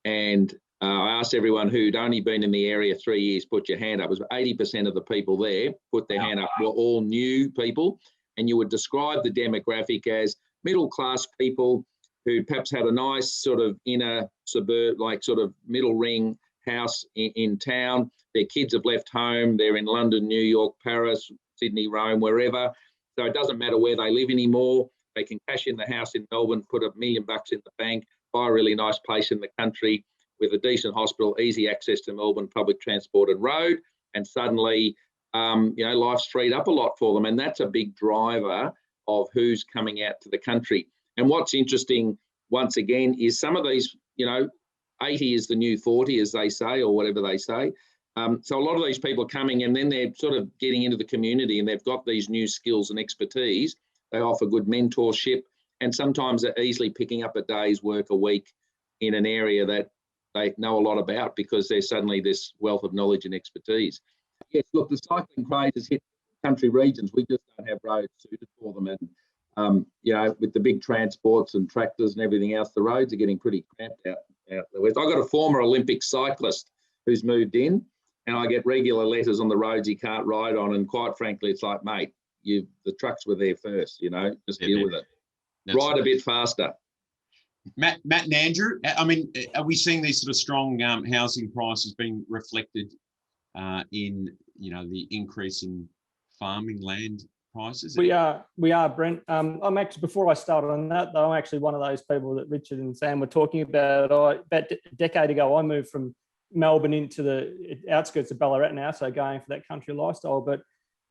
and I asked everyone who'd only been in the area 3 years, put your hand up. It was 80% of the people there put their hand up, were all new people. And you would describe the demographic as middle-class people who perhaps had a nice sort of inner suburb, like sort of middle ring house in town. Their kids have left home. They're in London, New York, Paris, Sydney, Rome, wherever. So it doesn't matter where they live anymore. They can cash in the house in Melbourne, put $1 million in the bank, buy a really nice place in the country with a decent hospital, easy access to Melbourne, public transport and road. And suddenly, life's freed up a lot for them. And that's a big driver of who's coming out to the country. And what's interesting, once again, is some of these, 80 is the new 40, as they say, or whatever they say. So a lot of these people are coming, and then they're sort of getting into the community, and they've got these new skills and expertise. They offer good mentorship, and sometimes they're easily picking up a day's work a week in an area that they know a lot about, because there's suddenly this wealth of knowledge and expertise. Yes, look, the cycling craze has hit country regions. We just don't have roads suited for them. And, with the big transports and tractors and everything else, the roads are getting pretty cramped out the west. I've got a former Olympic cyclist who's moved in, and I get regular letters on the roads he can't ride on. And quite frankly, it's like, mate, the trucks were there first, just deal with it. Ride a bit faster. Matt and Andrew, I mean, are we seeing these sort of strong housing prices being reflected in, the increase in farming land prices? We are, Brent. I'm actually, before I start on that, though, I'm actually one of those people that Richard and Sam were talking about. About a decade ago, I moved from Melbourne into the outskirts of Ballarat now, so going for that country lifestyle. But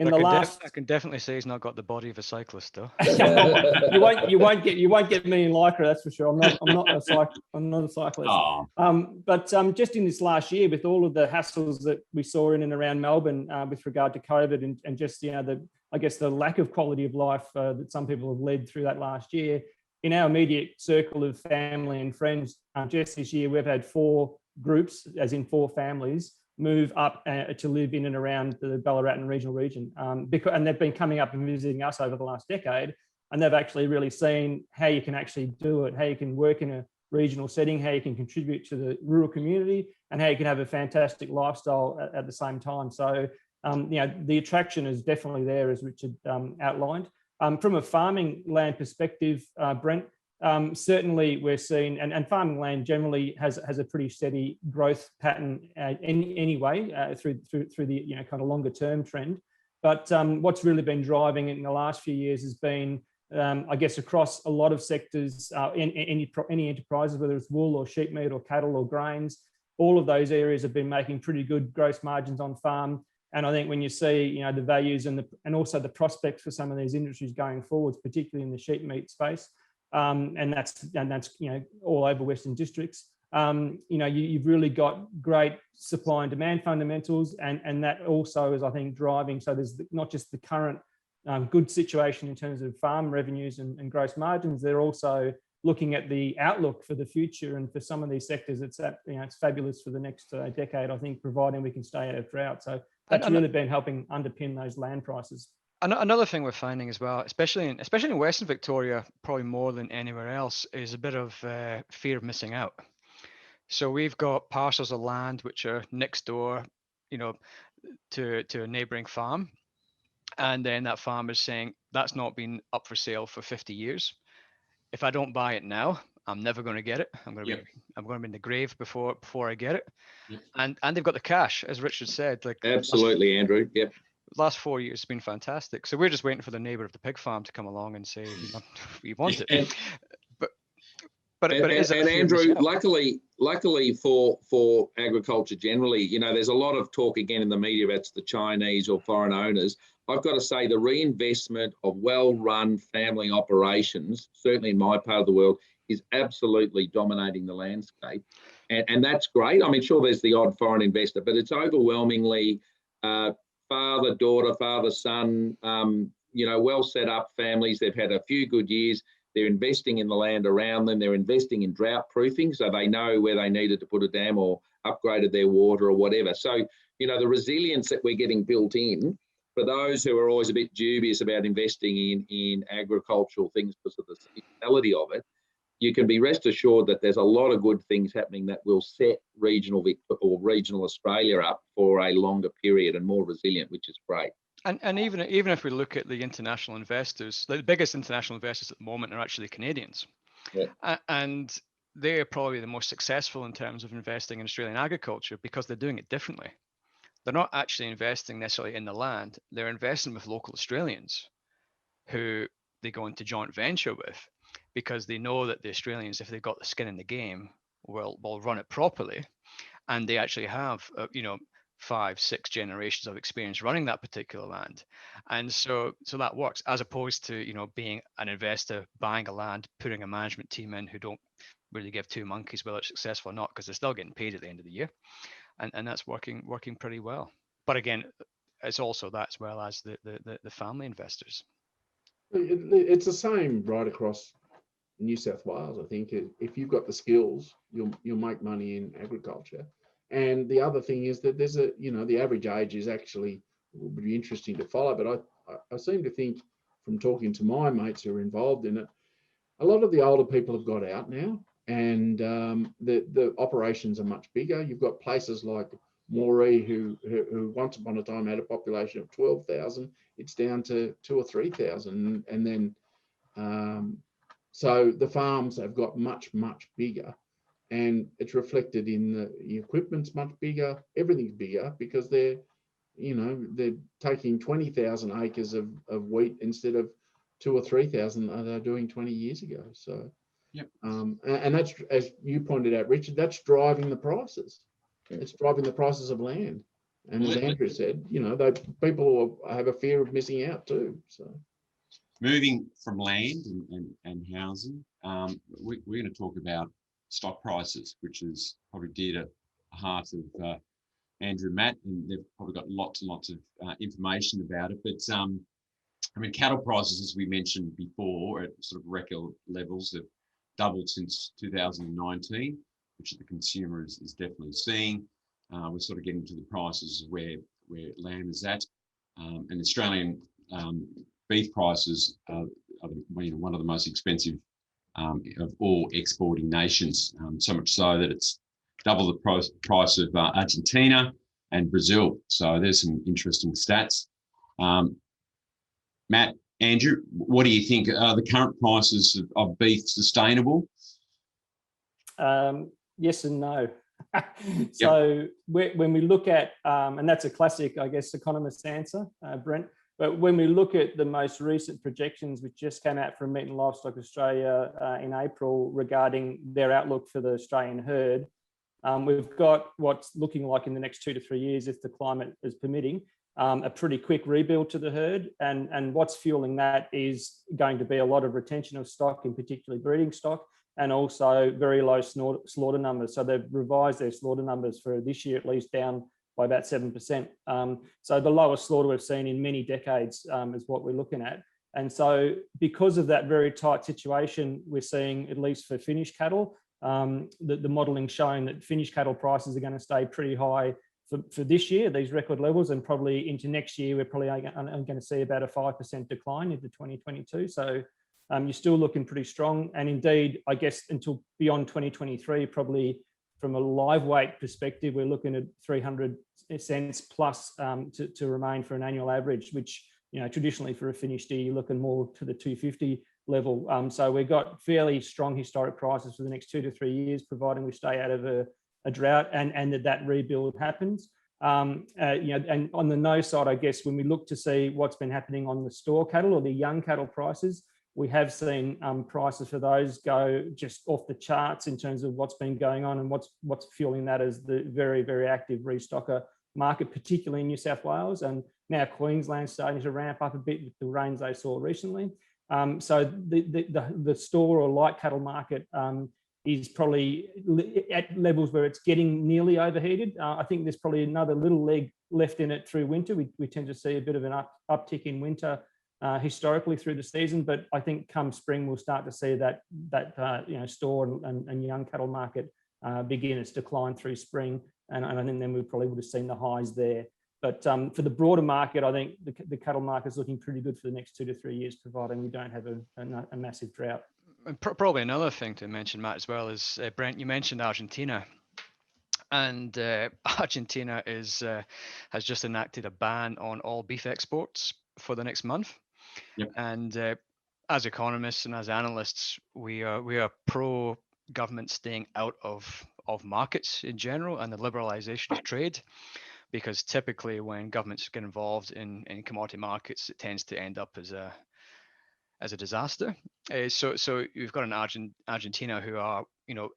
I can definitely say he's not got the body of a cyclist, though. you won't get me in Lycra, that's for sure. I'm not a cyclist. Oh. But just in this last year, with all of the hassles that we saw in and around Melbourne with regard to COVID and just the lack of quality of life that some people have led through that last year, in our immediate circle of family and friends, just this year we've had 4 groups, as in 4 families, move up to live in and around the Ballarat and regional region. And they've been coming up and visiting us over the last decade, and they've actually really seen how you can actually do it, how you can work in a regional setting, how you can contribute to the rural community, and how you can have a fantastic lifestyle at the same time. So, the attraction is definitely there, as Richard outlined. From a farming land perspective, Brent, certainly we're seeing, and farming land generally has a pretty steady growth pattern anyway through the kind of longer term trend. But what's really been driving it in the last few years has been, across a lot of sectors, any enterprises, whether it's wool or sheep meat or cattle or grains, all of those areas have been making pretty good gross margins on farm. And I think when you see, the values and also the prospects for some of these industries going forwards, particularly in the sheep meat space, and that's all over Western districts. You've really got great supply and demand fundamentals, and that also is, I think, driving. So there's not just the current good situation in terms of farm revenues and gross margins. They're also looking at the outlook for the future, and for some of these sectors, it's fabulous for the next decade, I think, providing we can stay out of drought. So that's really been helping underpin those land prices. Another thing we're finding as well, especially in Western Victoria, probably more than anywhere else, is a bit of fear of missing out. So we've got parcels of land which are next door, to a neighbouring farm, and then that farm is saying that's not been up for sale for 50 years. If I don't buy it now, I'm never going to get it. I'm going to be in the grave before I get it. Yep. And they've got the cash, as Richard said. Absolutely, Andrew. Yep. Last 4 years has been fantastic. So we're just waiting for the neighbour of the pig farm to come along and say, we want it. But it is. And Andrew, luckily for agriculture generally, there's a lot of talk again in the media about the Chinese or foreign owners. I've got to say the reinvestment of well-run family operations, certainly in my part of the world, is absolutely dominating the landscape. And that's great. I mean, sure, there's the odd foreign investor, but it's overwhelmingly father, daughter, father, son, well set up families. They've had a few good years. They're investing in the land around them. They're investing in drought proofing, so they know where they needed to put a dam or upgraded their water or whatever. So, the resilience that we're getting built in for those who are always a bit dubious about investing in agricultural things because of the seasonality of it, you can be rest assured that there's a lot of good things happening that will set regional Australia up for a longer period and more resilient, which is great. And even if we look at the international investors, the biggest international investors at the moment are actually Canadians. Yeah. And they're probably the most successful in terms of investing in Australian agriculture because they're doing it differently. They're not actually investing necessarily in the land. They're investing with local Australians who they go into joint venture with because they know that the Australians, if they've got the skin in the game, will run it properly. And they actually have, 5-6 generations of experience running that particular land. And so that works, as opposed to, being an investor, buying a land, putting a management team in who don't really give two monkeys whether it's successful or not, because they're still getting paid at the end of the year. And that's working pretty well. But again, it's also that as well as the family investors. It's the same right across New South Wales. I think if you've got the skills, you'll make money in agriculture. And the other thing is that there's the average age is actually will be interesting to follow. But I seem to think from talking to my mates who are involved in it, a lot of the older people have got out now, and the operations are much bigger. You've got places like Moree who once upon a time had a population of 12,000. It's down to 2,000 or 3,000, and then so the farms have got much bigger. And it's reflected in the equipment's much bigger, everything's bigger because they're taking 20,000 acres of wheat instead of 2,000 or 3,000 that they're doing 20 years ago. So, yep. And that's, as you pointed out, Richard, that's driving the prices. It's driving the prices of land. And as Andrew said, people have a fear of missing out too. So, moving from land and housing, we're going to talk about stock prices, which is probably dear to the heart of Andrew and Matt, and they've probably got lots and lots of information about it. But cattle prices, as we mentioned before, at sort of record levels have doubled since 2019, which the consumer is definitely seeing. We're sort of getting to the prices where lamb is at, and Australian beef prices are one of the most expensive of all exporting nations, so much so that it's double the price of Argentina and Brazil. So there's some interesting stats. Matt, Andrew, what do you think? Are the current prices of beef sustainable? Yes and no. So when we look at, and that's a classic, I guess, economist answer, Brent, but when we look at the most recent projections, which just came out from Meat and Livestock Australia in April regarding their outlook for the Australian herd, we've got what's looking like in the next 2 to 3 years, if the climate is permitting, a pretty quick rebuild to the herd. And what's fueling that is going to be a lot of retention of stock, in particularly breeding stock, and also very low slaughter numbers. So they've revised their slaughter numbers for this year, at least, down by about 7%. So the lowest slaughter we've seen in many decades is what we're looking at. And so because of that very tight situation, we're seeing, at least for finished cattle, the modelling showing that finished cattle prices are going to stay pretty high for this year, these record levels, and probably into next year, we're probably going to see about a 5% decline into 2022. So you're still looking pretty strong. And indeed, I guess until beyond 2023, probably from a live weight perspective, we're looking at 300 cents plus to remain for an annual average, which, traditionally for a finished deer, you're looking more to the 250 level. So we've got fairly strong historic prices for the next 2 to 3 years, providing we stay out of a drought and that rebuild happens. And on the no side, I guess, when we look to see what's been happening on the store cattle or the young cattle prices, we have seen prices for those go just off the charts in terms of what's been going on, and what's fueling that is the very, very active restocker market, particularly in New South Wales, and now Queensland's starting to ramp up a bit with the rains they saw recently. So the store or light cattle market is probably at levels where it's getting nearly overheated. I think there's probably another little leg left in it through winter. We tend to see a bit of an uptick in winter historically through the season, but I think come spring we'll start to see that store and young cattle market begin its decline through spring, and I think then we probably would have seen the highs there. But for the broader market, I think the cattle market is looking pretty good for the next 2 to 3 years, providing we don't have a massive drought. And probably another thing to mention, Matt, as well is Brent. You mentioned Argentina, and Argentina has just enacted a ban on all beef exports for the next month. Yep. And as economists and as analysts, we are pro government staying out of markets in general and the liberalization of trade, because typically when governments get involved in commodity markets, it tends to end up as a disaster. So you've got an Argentina who are,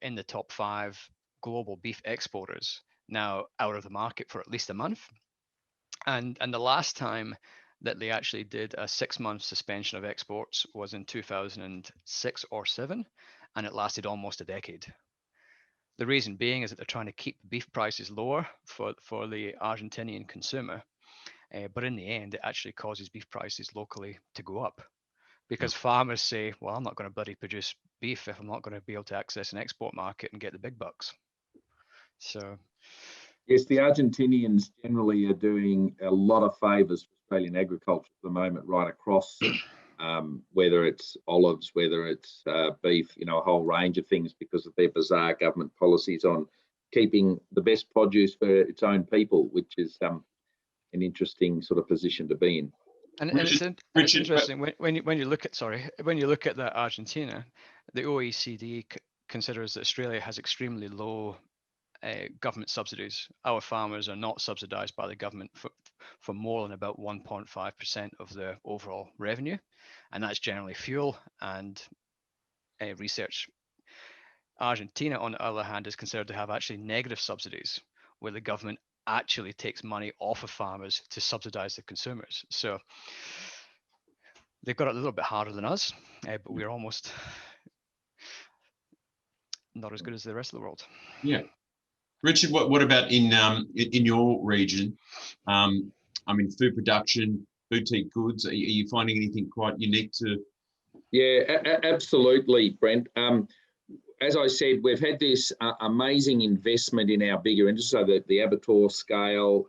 in the top 5 global beef exporters now out of the market for at least a month. And the last time that they actually did a 6-month suspension of exports was in 2006 or 7, and it lasted almost a decade. The reason being is that they're trying to keep beef prices lower for the Argentinian consumer, but in the end, it actually causes beef prices locally to go up, because farmers say, well, I'm not going to bloody produce beef if I'm not going to be able to access an export market and get the big bucks. So yes, the Argentinians generally are doing a lot of favours for Australian agriculture at the moment, right across, whether it's olives, whether it's beef, a whole range of things, because of their bizarre government policies on keeping the best produce for its own people, which is an interesting sort of position to be in. And it's interesting when you look at the Argentina, the OECD considers that Australia has extremely low government subsidies. Our farmers are not subsidised by the government for more than about 1.5% of their overall revenue, and that's generally fuel and research. Argentina, on the other hand, is considered to have actually negative subsidies, where the government actually takes money off of farmers to subsidise the consumers. So they've got it a little bit harder than us, but we're almost not as good as the rest of the world. Yeah. Richard, what about in your region? Food production, boutique goods. Are you finding anything quite unique to? Yeah, absolutely, Brent. As I said, we've had this amazing investment in our bigger industry, so the abattoir scale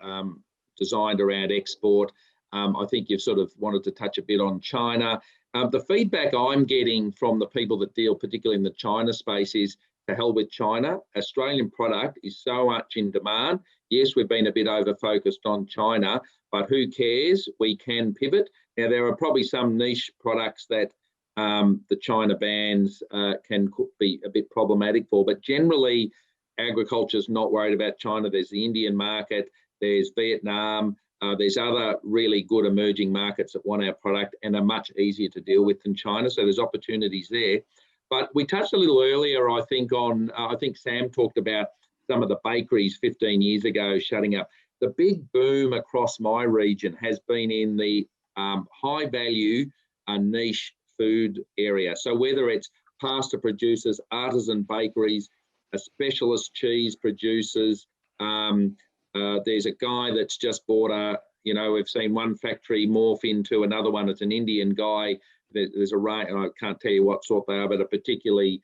designed around export. I think you've sort of wanted to touch a bit on China. The feedback I'm getting from the people that deal particularly in the China space is, to hell with China. Australian product is so much in demand. Yes, we've been a bit over-focused on China, but who cares? We can pivot. Now, there are probably some niche products that the China bans can be a bit problematic for, but generally, agriculture is not worried about China. There's the Indian market, there's Vietnam, there's other really good emerging markets that want our product and are much easier to deal with than China, so there's opportunities there. But we touched a little earlier, I think, on, I think Sam talked about some of the bakeries 15 years ago shutting up. The big boom across my region has been in the high value niche food area. So whether it's pasta producers, artisan bakeries, specialist cheese producers, there's a guy that's just bought we've seen one factory morph into another one. It's an Indian guy. There's a range, I can't tell you what sort they are, but a particularly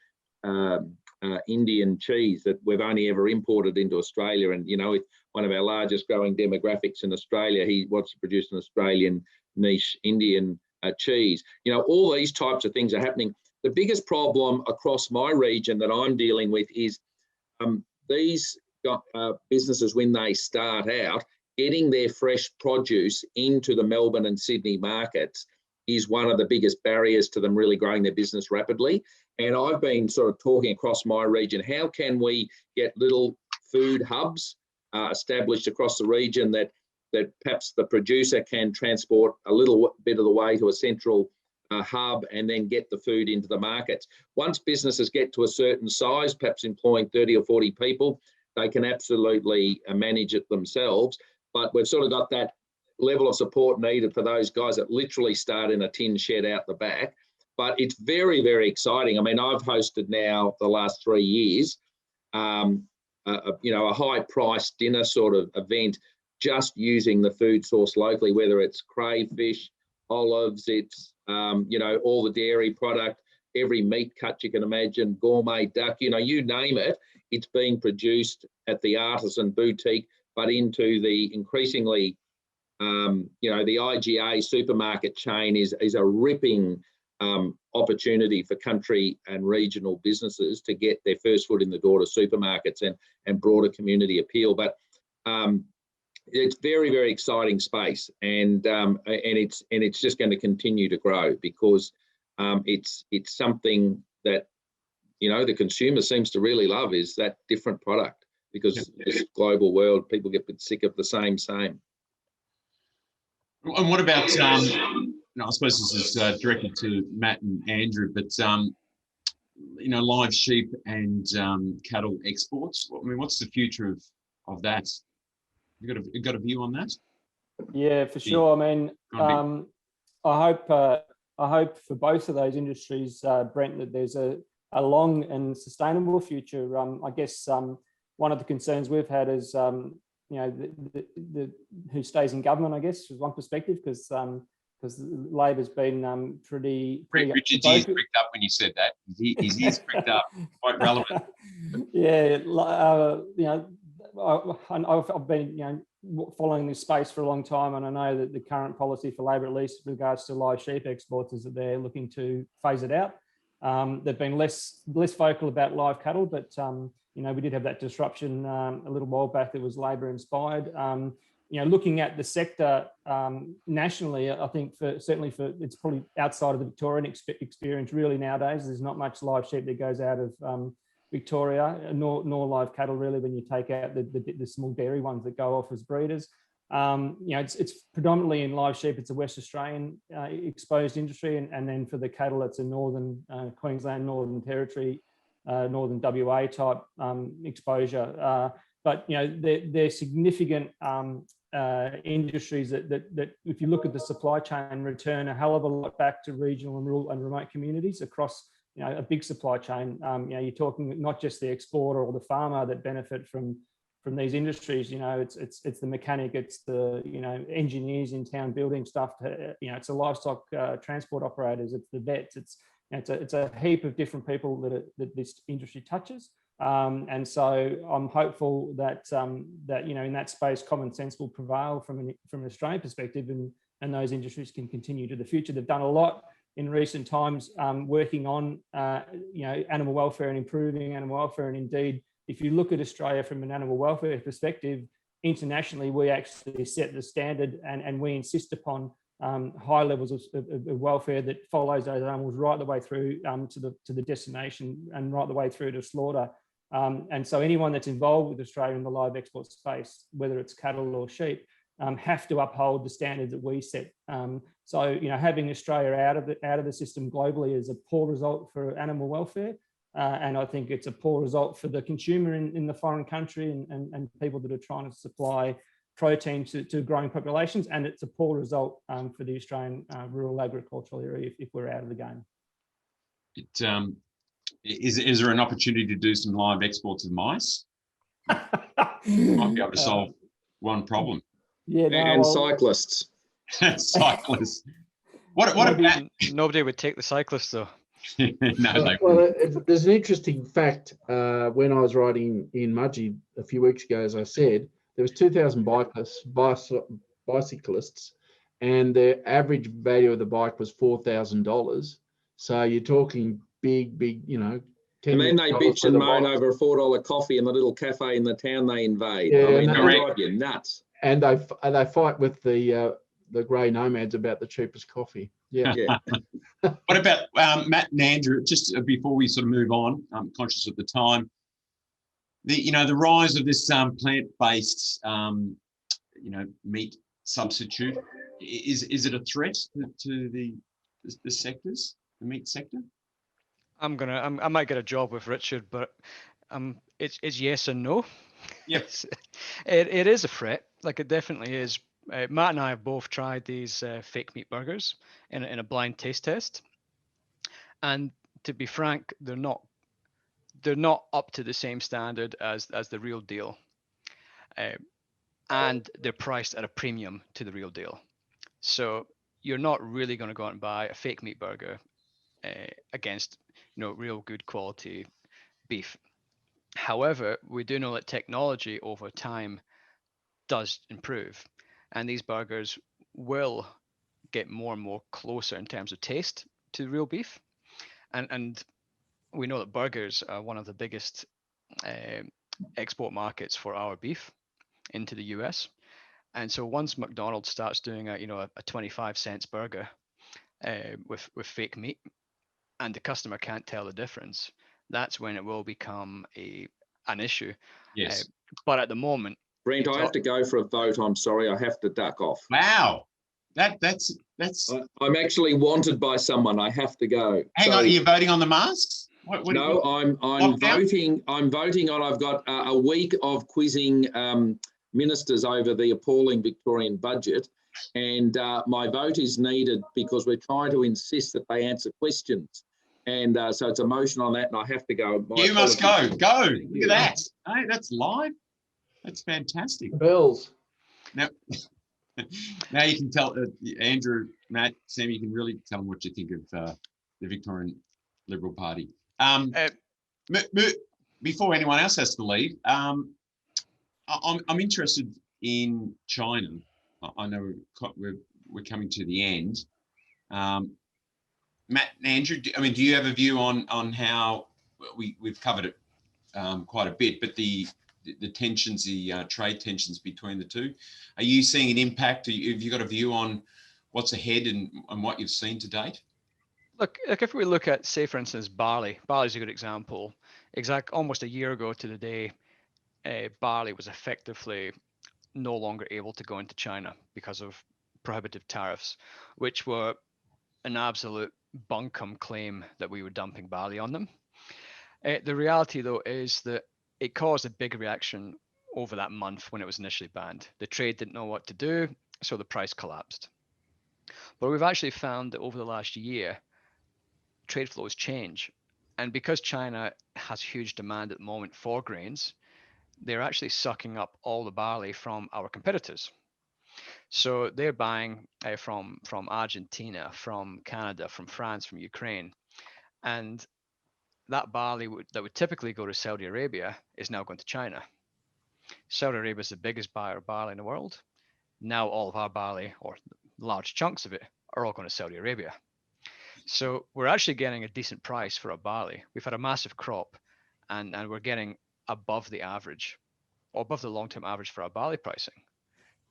Indian cheese that we've only ever imported into Australia. And, it's one of our largest growing demographics in Australia. He wants to produce an Australian niche Indian cheese. All these types of things are happening. The biggest problem across my region that I'm dealing with is these businesses, when they start out, getting their fresh produce into the Melbourne and Sydney markets is one of the biggest barriers to them really growing their business rapidly. And I've been sort of talking across my region, how can we get little food hubs established across the region that perhaps the producer can transport a little bit of the way to a central hub and then get the food into the markets. Once businesses get to a certain size, perhaps employing 30 or 40 people, they can absolutely manage it themselves. But we've sort of got that level of support needed for those guys that literally start in a tin shed out the back. But it's very, very exciting. I mean, I've hosted now the last 3 years, a high-priced dinner sort of event, just using the food source locally, whether it's crayfish, olives, it's, all the dairy product, every meat cut you can imagine, gourmet duck, you name it, it's being produced at the artisan boutique but into the increasingly, the IGA supermarket chain is a ripping opportunity for country and regional businesses to get their first foot in the door to supermarkets and broader community appeal. But it's very, very exciting space, and it's just going to continue to grow because it's something that the consumer seems to really love, is that different product, because this global world, people get a bit sick of the same. And what about I suppose this is directed to Matt and Andrew, but live sheep and cattle exports. I mean, what's the future of that? You got a view on that? Yeah, for sure. I mean, I hope for both of those industries, Brent, that there's a long and sustainable future. I guess one of the concerns we've had is who stays in government, I guess, was one perspective, because Labor's been pretty Richard's ears pricked up when you said that. His ears pricked up. Quite relevant. Yeah, I've been following this space for a long time, and I know that the current policy for Labor, at least with regards to live sheep exports, is that they're looking to phase it out. They've been less vocal about live cattle, but we did have that disruption a little while back that was Labor inspired. Looking at the sector nationally, I think certainly it's probably outside of the Victorian experience really nowadays. There's not much live sheep that goes out of Victoria, nor live cattle really, when you take out the small dairy ones that go off as breeders. It's predominantly in live sheep. It's a West Australian exposed industry, and then for the cattle, it's a northern Queensland, Northern Territory, northern WA type exposure. But they're significant industries that if you look at the supply chain, return a hell of a lot back to regional and rural and remote communities across a big supply chain. You're talking not just the exporter or the farmer that benefit from these industries. It's the mechanic, it's the engineers in town building stuff. It's the livestock transport operators, it's the vets, it's a heap of different people that this industry touches. And so I'm hopeful that in that space, common sense will prevail from an Australian perspective, and those industries can continue to the future. They've done a lot in recent times working on animal welfare and improving animal welfare. And indeed, if you look at Australia from an animal welfare perspective, internationally, we actually set the standard, and we insist upon high levels of welfare that follows those animals right the way through to the destination and right the way through to slaughter. And so anyone that's involved with Australia in the live export space, whether it's cattle or sheep, have to uphold the standards that we set. So having Australia out of the system globally is a poor result for animal welfare, and I think it's a poor result for the consumer in the foreign country and people that are trying to supply protein to growing populations, and it's a poor result for the Australian rural agricultural area if we're out of the game. Is there an opportunity to do some live exports of mice? Might be able to solve one problem. Yeah, cyclists. Cyclists. What nobody would take the cyclists though. Well, there's an interesting fact. When I was riding in Mudgee a few weeks ago, as I said, there was 2,000 bicyclists, and the average value of the bike was $4,000. So you're talking big, and then they bitch and moan over a $4 coffee in the little cafe in the town they invade. Yeah, they drive you nuts. And they fight with the grey nomads about the cheapest coffee. Yeah. What about Matt and Andrew? Just before we sort of move on, I'm conscious of the time. The rise of this plant-based meat substitute, is it a threat to the sectors, the meat sector? I might get a job with Richard, but it's yes and no. Yes, it is a threat. Like, it definitely is. Matt and I have both tried these fake meat burgers in a blind taste test, and to be frank, they're not up to the same standard as the real deal, and they're priced at a premium to the real deal. So you're not really going to go out and buy a fake meat burger against real good quality beef. However, we do know that technology over time does improve, and these burgers will get more and more closer in terms of taste to real beef. And we know that burgers are one of the biggest export markets for our beef into the US. And so once McDonald's starts doing a 25 cents burger with fake meat, and the customer can't tell the difference, that's when it will become an issue. Yes. But at the moment, Brent, I have to go for a vote. I'm sorry, I have to duck off. Wow. That's. I'm actually wanted by someone. I have to go. Hang on, are you voting on the masks? No, I'm voting. I'm voting on. I've got a week of quizzing ministers over the appalling Victorian budget, and my vote is needed because we're trying to insist that they answer questions, and so it's a motion on that, and I have to go. You must go. Go. Look at that. Hey, that's live. That's fantastic. Bells. Now you can tell Andrew, Matt, Sam. You can really tell them what you think of the Victorian Liberal Party. Before anyone else has to leave, I'm interested in China. I know we're coming to the end. Matt and Andrew, do you have a view on how we've covered it quite a bit, but the tensions, the trade tensions between the two, are you seeing an impact? Have you got a view on what's ahead and what you've seen to date? Look, if we look at, say, for instance, barley's a good example. Almost a year ago to the day, barley was effectively no longer able to go into China because of prohibitive tariffs, which were an absolute bunkum claim that we were dumping barley on them. The reality, though, is that it caused a big reaction over that month when it was initially banned. The trade didn't know what to do, so the price collapsed. But we've actually found that over the last year, trade flows change. And because China has huge demand at the moment for grains, they're actually sucking up all the barley from our competitors. So they're buying from Argentina, from Canada, from France, from Ukraine. And that barley that would typically go to Saudi Arabia is now going to China. Saudi Arabia is the biggest buyer of barley in the world. Now all of our barley, or large chunks of it, are all going to Saudi Arabia. So we're actually getting a decent price for our barley. We've had a massive crop, and we're getting above the average, or above the long-term average for our barley pricing.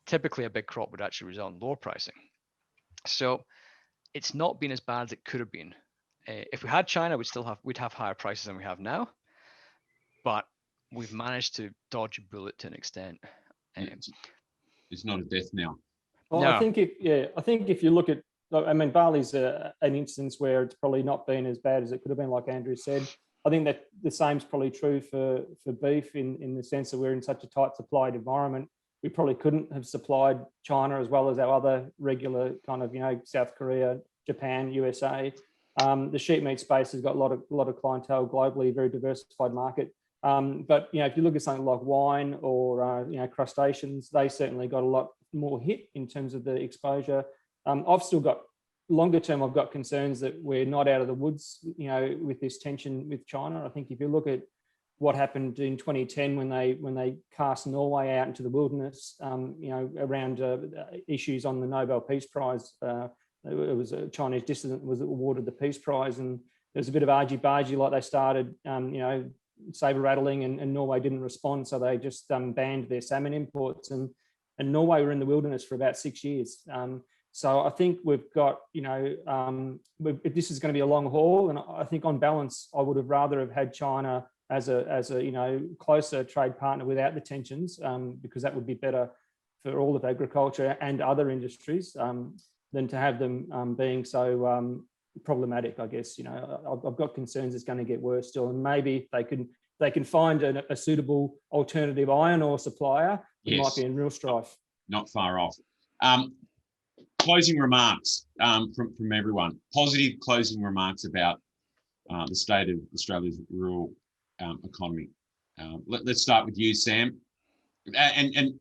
Typically, a big crop would actually result in lower pricing. So it's not been as bad as it could have been. If we had China, we'd have higher prices than we have now, but we've managed to dodge a bullet to an extent. It's not a death knell. Well, No. I think if you look at, barley's an instance where it's probably not been as bad as it could have been, like Andrew said. I think that the same's probably true for beef in the sense that we're in such a tight supplied environment. We probably couldn't have supplied China as well as our other regular kind of, South Korea, Japan, USA. The sheep meat space has got a lot of clientele globally, very diversified market. But if you look at something like wine or crustaceans, they certainly got a lot more hit in terms of the exposure. I've still got longer term. I've got concerns that we're not out of the woods, with this tension with China. I think if you look at what happened in 2010 when they cast Norway out into the wilderness, around issues on the Nobel Peace Prize. It was a Chinese dissident was awarded the Peace Prize, and there was a bit of argy-bargy, like they started, saber rattling, and Norway didn't respond, so they just banned their salmon imports, and Norway were in the wilderness for about 6 years. So I think we've got, this is going to be a long haul, and I think on balance, I would have rather have had China as a closer trade partner without the tensions, because that would be better for all of agriculture and other industries, than to have them being so problematic. I guess I've got concerns it's going to get worse still, and maybe they can find a suitable alternative iron ore supplier. It might be in real strife. Not far off. Closing remarks from everyone. Positive closing remarks about the state of Australia's rural economy. Let's start with you, Sam, and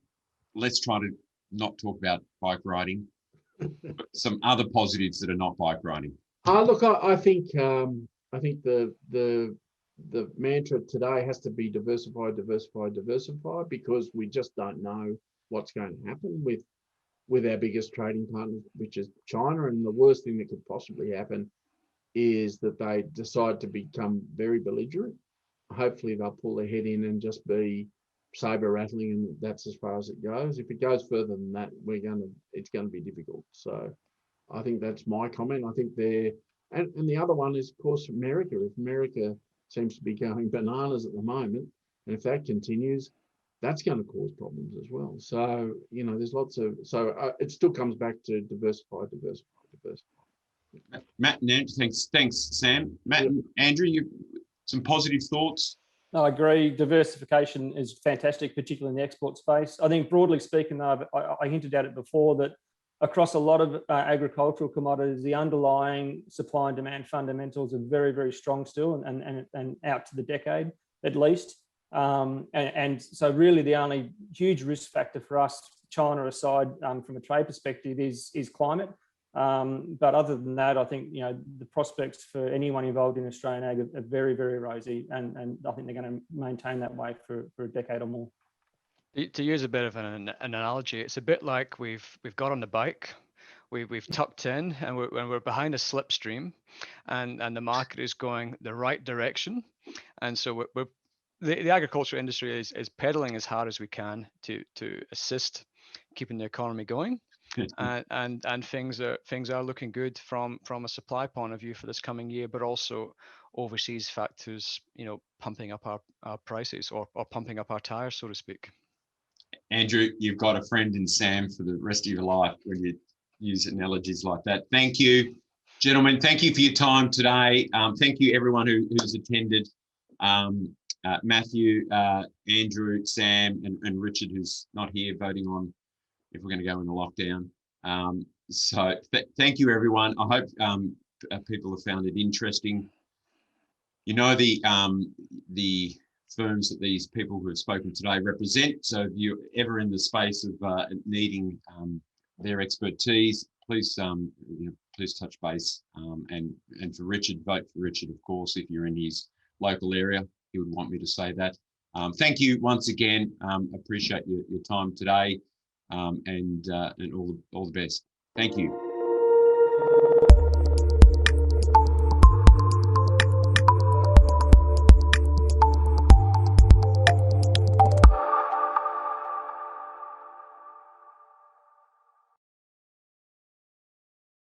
let's try to not talk about bike riding. Some other positives that are not bike riding. Look, I think the mantra today has to be diversify, because we just don't know what's going to happen with our biggest trading partner, which is China. And the worst thing that could possibly happen is that they decide to become very belligerent. Hopefully they'll pull their head in and just be saber rattling, and that's as far as it goes. If it goes further than that, it's going to be difficult. So I think that's my comment. I think and the other one is, of course, America. If America seems to be going bananas at the moment, and if that continues, that's going to cause problems as well. So, there's lots of, it still comes back to diversify. Matt and Andrew, thanks, Sam. Matt and Andrew, some positive thoughts? No, I agree. Diversification is fantastic, particularly in the export space. I think broadly speaking, though, I hinted at it before, that across a lot of agricultural commodities, the underlying supply and demand fundamentals are very, very strong still, and out to the decade at least. And so really the only huge risk factor for us, China aside, from a trade perspective, is climate. But other than that, I think the prospects for anyone involved in Australian ag are very, very rosy, and I think they're going to maintain that way for a decade or more. To use a bit of an analogy, it's a bit like we've got on the bike, we've tucked in, and we're behind a slipstream, and the market is going the right direction, and so the agricultural industry is pedaling as hard as we can to assist keeping the economy going. And things are looking good from a supply point of view for this coming year, but also overseas factors, pumping up our prices or pumping up our tires, so to speak. Andrew, you've got a friend in Sam for the rest of your life when you use analogies like that. Thank you, gentlemen. Thank you for your time today. Thank you, everyone who's attended. Matthew, Andrew, Sam, and Richard, who's not here, voting on if we're going to go into lockdown. So thank you, everyone. I hope people have found it interesting. The firms that these people who have spoken today represent. So if you're ever in the space of needing their expertise, please please touch base. And for Richard, vote for Richard, of course, if you're in his local area. He would want me to say that. Thank you once again. Appreciate your time today, and all the best. Thank you.